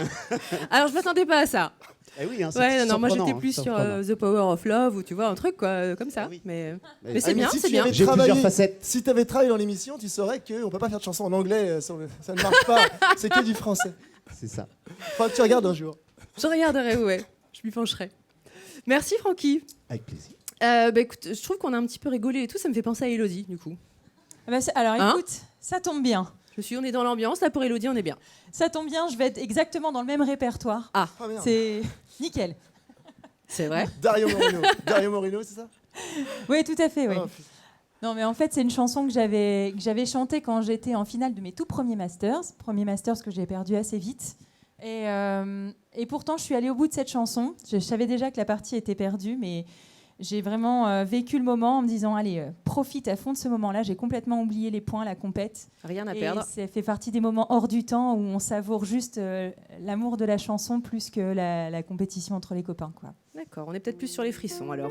Alors je m'attendais pas à ça. Eh oui, hein, c'est Ouais, non, moi surprenant, j'étais plus hein, sur surprenant. The Power of Love ou tu vois un truc quoi, comme ça. Mais c'est bien, si c'est tu bien. avais J'ai travaillé- plusieurs facettes. Si tu avais travaillé dans l'émission, tu saurais qu'on peut pas faire de chanson en anglais, ça ne marche pas. C'est que du français. C'est ça. Faudra que tu regardes un jour. Je regarderai, ouais. Je m'y pencherai. Merci Francky. Avec plaisir. Bah écoute, je trouve qu'on a un petit peu rigolé et tout, ça me fait penser à Elodie du coup. Alors Hein écoute, ça tombe bien. On est dans l'ambiance, là pour Elodie on est bien. Ça tombe bien, je vais être exactement dans le même répertoire. Ah, merde. c'est nickel. C'est vrai. Dario Moreno. Dario Moreno, c'est ça? Oui, tout à fait, oui. Oh, putain. Non, mais en fait, c'est une chanson que j'avais chantée quand j'étais en finale de mes tout premiers masters que j'ai perdu assez vite. Et pourtant, je suis allée au bout de cette chanson. Je savais déjà que la partie était perdue, mais j'ai vraiment vécu le moment en me disant, allez, profite à fond de ce moment-là. J'ai complètement oublié les points, la compète. Rien à Et perdre. ça fait partie des moments hors du temps où on savoure juste l'amour de la chanson plus que la compétition entre les copains, quoi. D'accord, on est peut-être plus sur les frissons alors.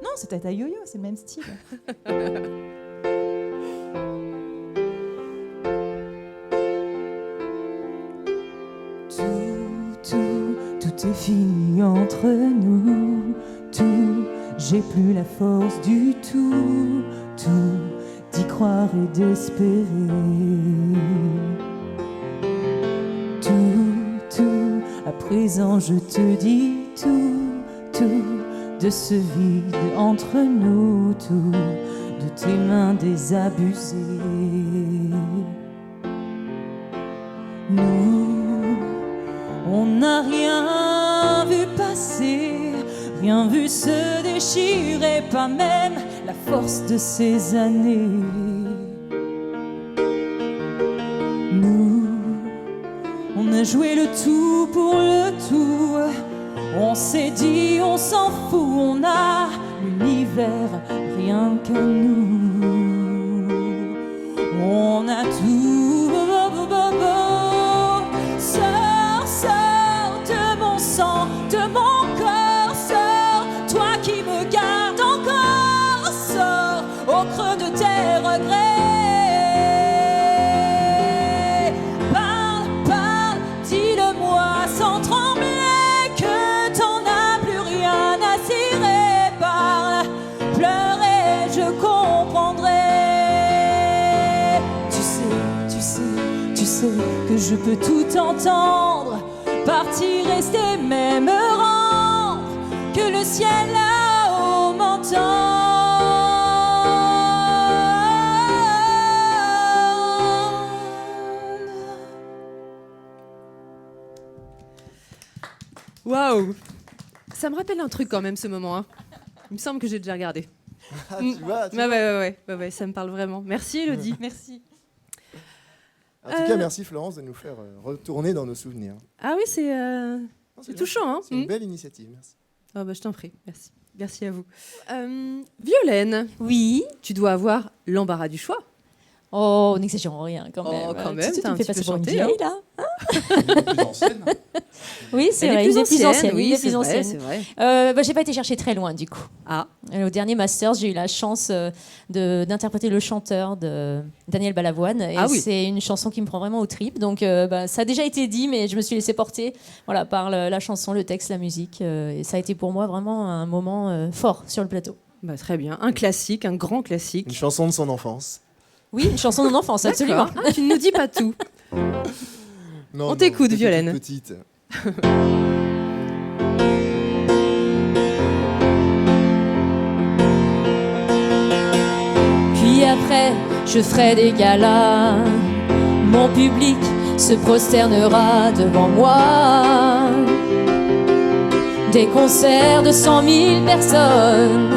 Non, c'est Tata Yo-Yo, c'est le même style. Tout est fini entre nous, tout, j'ai plus la force du tout, d'y croire et d'espérer. Tout, à présent je te dis tout, de ce vide entre nous, tout, de tes mains désabusées. Nous, on n'a rien vu passer, rien vu se déchirer, pas même la force de ces années. Nous, on a joué le tout pour le tout, on s'est dit on s'en fout, on a l'univers rien qu'à nous. On a tout. Sors de mon sang, de mon corps, sors, toi qui me gardes encore, sors au creux de tes regrets. Parle, dis-le-moi sans trembler que t'en as plus rien à cirer. Parle, pleurer, je comprendrai. Tu sais que je peux tout entendre, partir, rester, même rendre, que le ciel là-haut m'entende. Waouh. Ça me rappelle un truc quand même ce moment. Hein. Il me semble que j'ai déjà regardé. Ah, tu vois, Ouais, ça me parle vraiment. Merci Elodie. Merci. En tout cas, merci Florence de nous faire retourner dans nos souvenirs. Ah oui, c'est C'est touchant. Hein. C'est une belle initiative, merci. Oh bah, je t'en prie, merci. Merci à vous. Violaine. Oui. Tu dois avoir l'embarras du choix. Oh, n'exagérons rien quand Oh, même. quand même, Tu t'as un me fais petit passer peu pour une chanté, vieille, hein. là. Plus ancienne. Oui, c'est Elle est vrai, plus une des plus anciennes. oui, une des c'est plus vrai, anciennes. c'est vrai. J'ai pas été chercher très loin, du coup. Ah. Au dernier Masters, j'ai eu la chance d'interpréter Le Chanteur de Daniel Balavoine. Et c'est une chanson qui me prend vraiment aux tripes. Donc, ça a déjà été dit, mais je me suis laissée porter par la chanson, le texte, la musique. Et ça a été pour moi vraiment un moment fort sur le plateau. Bah, très bien. Un classique, un grand classique. Une chanson de son enfance. Oui, une chanson de mon enfance, absolument. Ah, tu ne nous dis pas tout. Non, On t'écoute, t'étais Violaine. toute petite. Puis après, je ferai des galas. Mon public se prosternera devant moi. Des concerts de 100 000 personnes,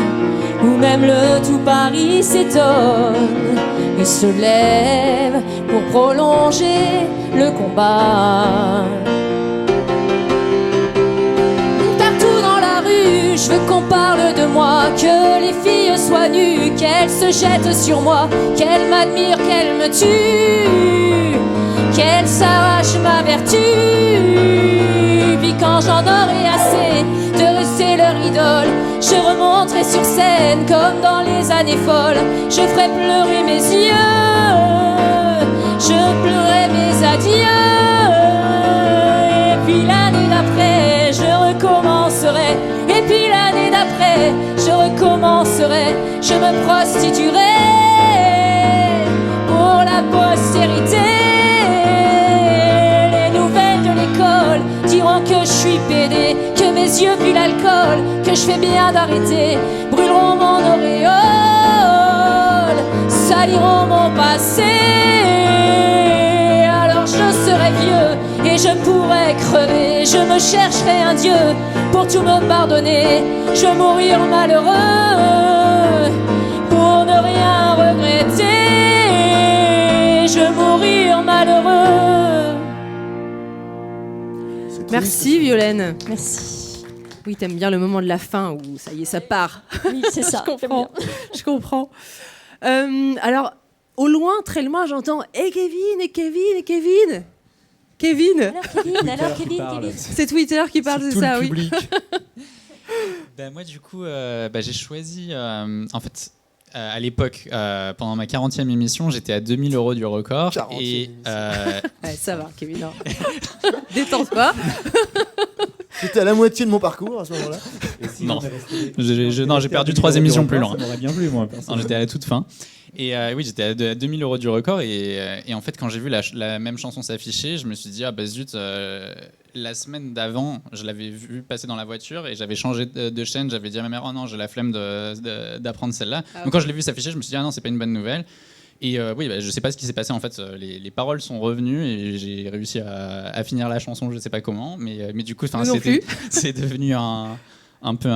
où même le tout Paris s'étonne. et se lève pour prolonger le combat. Partout dans la rue, je veux qu'on parle de moi, que les filles soient nues, qu'elles se jettent sur moi, qu'elles m'admirent, qu'elles me tuent, qu'elles s'arrachent ma vertu. Puis quand j'en aurai assez de rester leur idole, je remonterai sur scène comme dans les années folles. Je ferai pleurer mes yeux, je pleurerai mes adieux. Et puis l'année d'après, je recommencerai. Et puis l'année d'après, je recommencerai. Je me prostituerai pour la postérité. Les nouvelles de l'école diront que je suis pédé, que mes yeux puent l'alcool, que je fais bien d'arrêter. Brûleront mon auréole, saliront mon passé. Alors je serai vieux et je pourrai crever. Je me chercherai un Dieu pour tout me pardonner. Je vais mourir malheureux pour ne rien regretter. Je vais mourir malheureux. Merci Violaine. Merci. Oui, t'aimes bien le moment de la fin où ça y est, ça part. Oui, c'est ça. Je comprends. Je comprends. Alors, au loin, très loin, j'entends « Et Kevin, et Kevin, et Kevin !» Kevin. Alors Kevin. C'est Twitter qui parle de ça, oui. Moi, du coup, j'ai choisi... en fait, à l'époque, pendant ma 40e émission, j'étais à 2000 € du record. Et, ouais, ça va, Kevin. Détends-toi. J'étais à la moitié de mon parcours à ce moment-là. Non, j'ai perdu 3 émissions plus loin. Ça m'aurait bien plu, moi. Non, j'étais à la toute fin. Et oui, j'étais à 2000 € du record. Et en fait, quand j'ai vu la même chanson s'afficher, je me suis dit, ah bah zut, la semaine d'avant, je l'avais vu passer dans la voiture et j'avais changé de chaîne. J'avais dit à ma mère, oh non, j'ai la flemme d'apprendre celle-là. Ah, donc quand je l'ai vu s'afficher, je me suis dit, ah non, c'est pas une bonne nouvelle. Et oui, je sais pas ce qui s'est passé en fait. Les paroles sont revenues et j'ai réussi à finir la chanson, je sais pas comment, mais du coup, c'est devenu un peu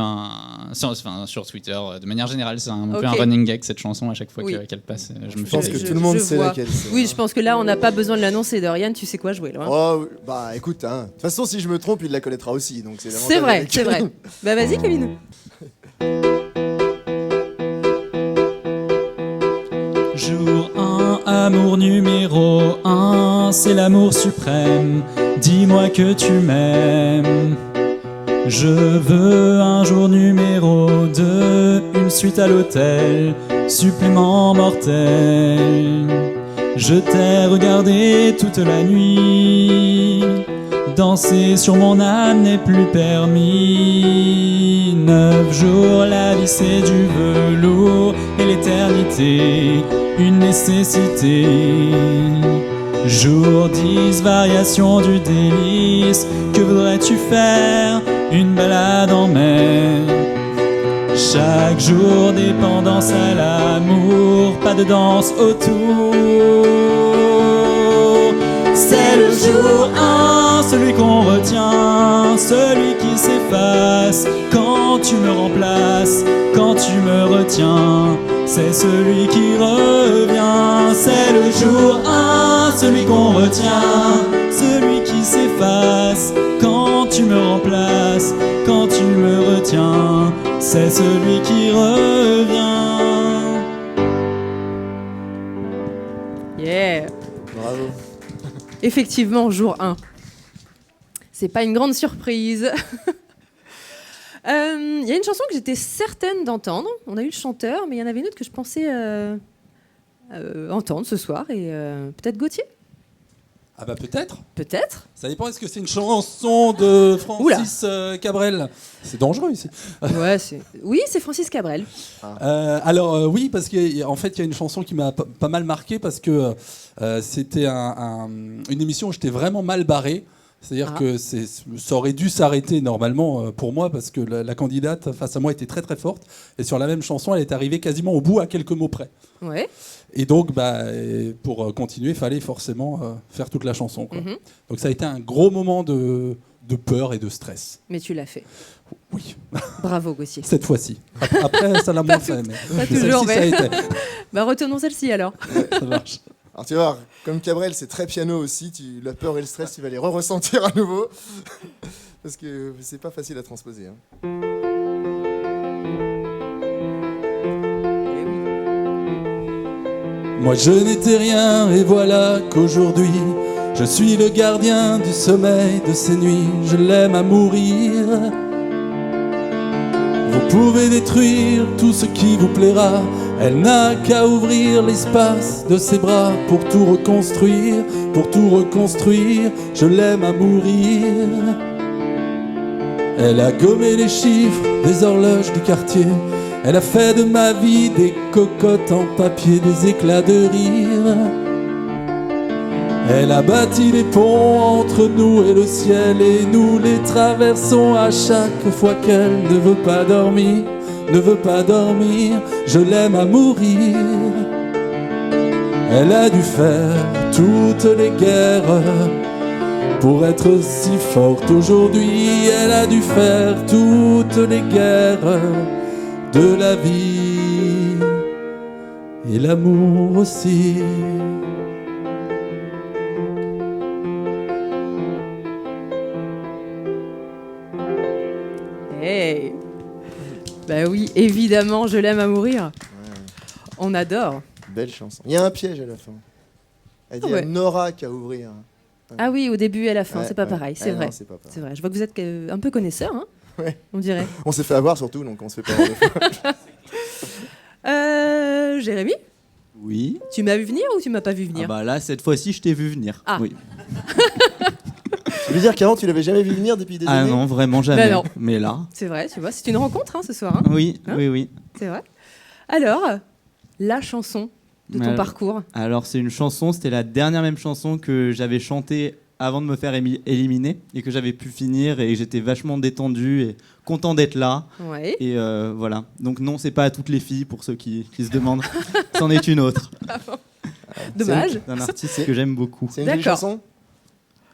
sur Twitter, de manière générale, c'est un peu un running gag cette chanson à chaque fois qu'elle passe. Je pense que tout le monde sait laquelle c'est. Oui, je pense que là, on n'a pas besoin de l'annoncer. Dorian, tu sais quoi jouer là. Oh, bah écoute, de toute façon, si je me trompe, il la connaîtra aussi, donc c'est C'est vrai, c'est vrai. Bah vas-y, Kevin. Jour 1, amour numéro 1, c'est l'amour suprême. Dis-moi que tu m'aimes. Je veux un jour numéro 2, une suite à l'hôtel, supplément mortel. Je t'ai regardé toute la nuit, danser sur mon âme n'est plus permis. 9 jours, la vie c'est du velours et l'éternité, une nécessité. Jour 10, variation du délice, que voudrais-tu faire? Une balade en mer. Chaque jour, dépendance à l'amour, pas de danse autour. C'est le jour 1, celui qu'on retient, celui qui s'efface quand tu me remplaces, quand tu me retiens. C'est celui qui revient. C'est le jour 1, celui qu'on retient, celui qui s'efface quand tu me remplaces, quand tu me retiens. C'est celui qui revient. Yeah. Bravo. Effectivement, jour 1. C'est pas une grande surprise. Il y a une chanson que j'étais certaine d'entendre. On a eu le chanteur, mais il y en avait une autre que je pensais entendre ce soir. Et peut-être Gauthier. Ah bah peut-être. Peut-être. Ça dépend, est-ce que c'est une chanson de Francis Cabrel? C'est dangereux ici. Ouais, oui, c'est Francis Cabrel. Alors oui, parce qu'en fait, il y a une chanson qui m'a pas mal marqué parce que c'était une émission où j'étais vraiment mal barré. C'est-à-dire que ça aurait dû s'arrêter normalement pour moi parce que la candidate face à moi était très très forte. Et sur la même chanson, elle est arrivée quasiment au bout à quelques mots près. Ouais. Et donc, pour continuer, il fallait forcément faire toute la chanson, quoi. Donc ça a été un gros moment de peur et de stress. Mais tu l'as fait. Oui. Bravo, Gauthier. Cette fois-ci. Après, ça l'a moins fait. Mais Pas toujours, celle-ci, ça a mais... été. Bah, retournons celle-ci, alors. Ça marche. Alors tu vas voir, comme Cabrel, c'est très piano aussi, la peur et le stress, tu vas les ressentir à nouveau. Parce que c'est pas facile à transposer. Hein. Moi je n'étais rien et voilà qu'aujourd'hui je suis le gardien du sommeil de ces nuits. Je l'aime à mourir. Vous pouvez détruire tout ce qui vous plaira. Elle n'a qu'à ouvrir l'espace de ses bras pour tout reconstruire, pour tout reconstruire. Je l'aime à mourir. Elle a gommé les chiffres des horloges du quartier. Elle a fait de ma vie des cocottes en papier, des éclats de rire. Elle a bâti les ponts entre nous et le ciel, et nous les traversons à chaque fois qu'elle ne veut pas dormir, ne veut pas dormir. Je l'aime à mourir. Elle a dû faire toutes les guerres pour être si forte aujourd'hui. Elle a dû faire toutes les guerres de la vie et l'amour aussi. Hey. Bah oui, évidemment, je l'aime à mourir. Ouais. On adore. Belle chanson. Il y a un piège à la fin. Elle dit Ouais. Nora qu'à ouvrir. Ah oui, au début et à la fin, Ouais, c'est pas ouais. pareil, c'est Ah vrai. non, c'est pas pareil. C'est vrai. Je vois que vous êtes un peu connaisseur, hein, Ouais. on dirait. On s'est fait avoir surtout, donc on se fait pas avoir de fois. Jérémy, Oui. tu m'as vu venir ou tu m'as pas vu venir? Ah bah là, cette fois-ci, je t'ai vu venir. Ah. Oui. Tu veux dire qu'avant tu l'avais jamais vu venir depuis des Ah années? non, vraiment jamais. Bah non. Mais là. C'est vrai, tu vois, c'est une rencontre hein, ce soir. Hein. Oui, Hein oui, oui. C'est vrai. Alors, la chanson de ton parcours. Alors, c'est une chanson, c'était la dernière même chanson que j'avais chantée avant de me faire éliminer et que j'avais pu finir et j'étais vachement détendu et content d'être là. Ouais. Et voilà. Donc non, c'est pas à toutes les filles pour ceux qui se demandent. C'en est une autre. Dommage. C'est un artiste que j'aime beaucoup. C'est une belle chanson?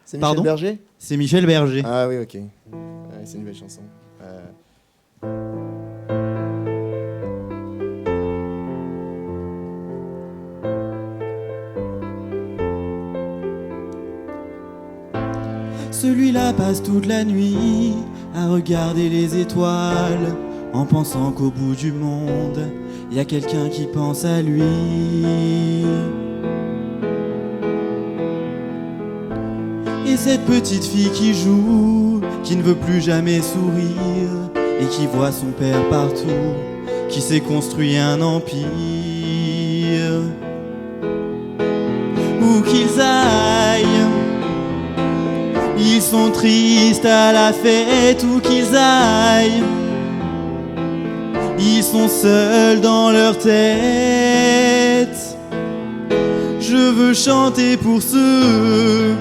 C'est Michel Pardon Berger? C'est Michel Berger. Ah oui, ok. Ouais, c'est une belle chanson. Celui-là passe toute la nuit à regarder les étoiles en pensant qu'au bout du monde, y a quelqu'un qui pense à lui. Et cette petite fille qui joue, qui ne veut plus jamais sourire et qui voit son père partout, qui s'est construit un empire. Où qu'ils aillent, ils sont tristes à la fête, où qu'ils aillent. Ils sont seuls dans leur tête. Je veux chanter pour ceux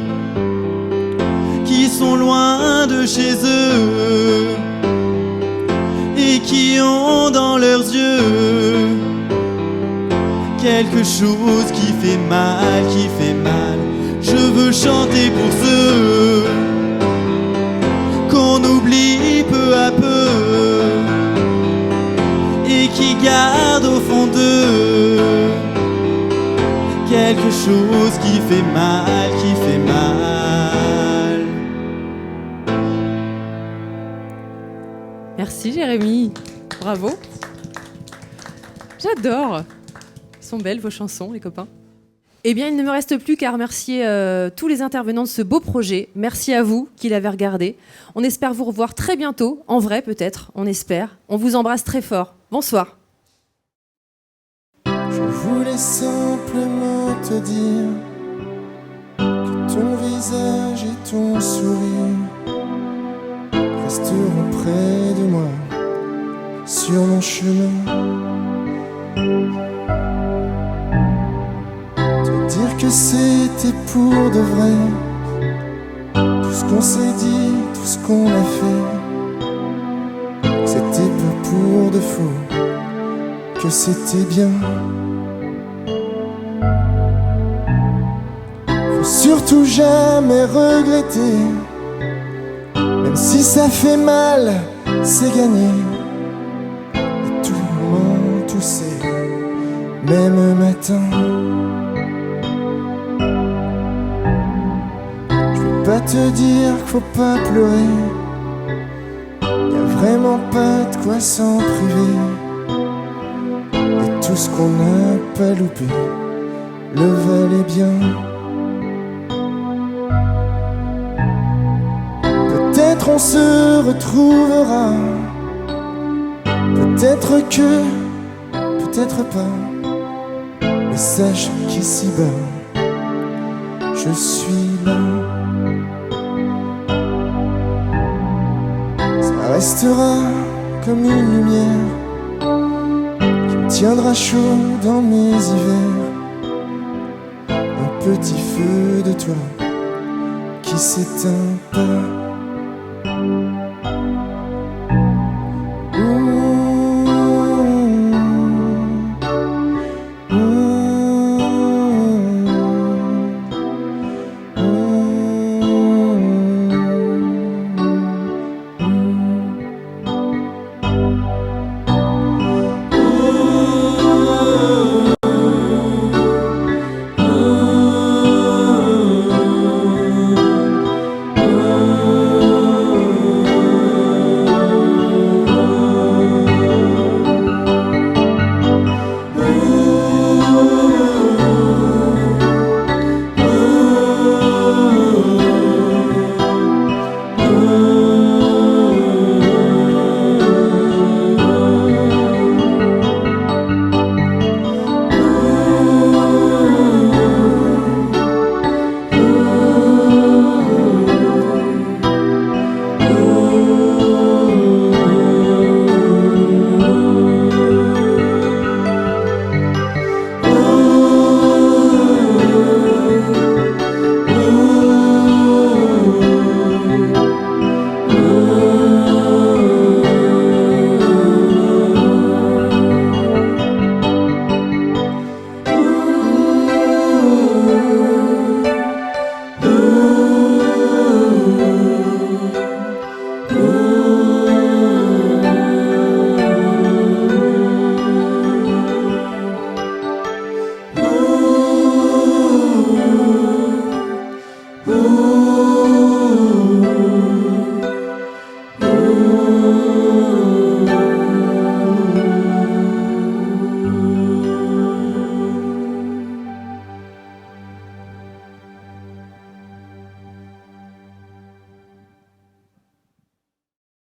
qui sont loin de chez eux et qui ont dans leurs yeux quelque chose qui fait mal, qui fait mal. Je veux chanter pour ceux qu'on oublie peu à peu et qui gardent au fond d'eux quelque chose qui fait mal, qui fait mal. Merci Jérémy. Bravo. J'adore. Elles sont belles vos chansons, les copains. Eh bien, il ne me reste plus qu'à remercier tous les intervenants de ce beau projet. Merci à vous qui l'avez regardé. On espère vous revoir très bientôt, en vrai peut-être, on espère. On vous embrasse très fort. Bonsoir. Je voulais simplement te dire que ton visage et ton sourire resteront près de moi sur mon chemin. Dire que c'était pour de vrai, tout ce qu'on s'est dit, tout ce qu'on a fait, que c'était pas pour de faux, que c'était bien. Faut surtout jamais regretter, même si ça fait mal, c'est gagné. Et tout le monde toussait, même matin. Je vais pas te dire qu'il faut pas pleurer, y a vraiment pas de quoi s'en priver. Et tout ce qu'on n'a pas loupé le valait bien. Peut-être on se retrouvera, peut-être que, peut-être pas. Mais sache qu'ici-bas, je suis là. Ça restera comme une lumière qui me tiendra chaud dans mes hivers. Un petit feu de toi qui s'éteint pas.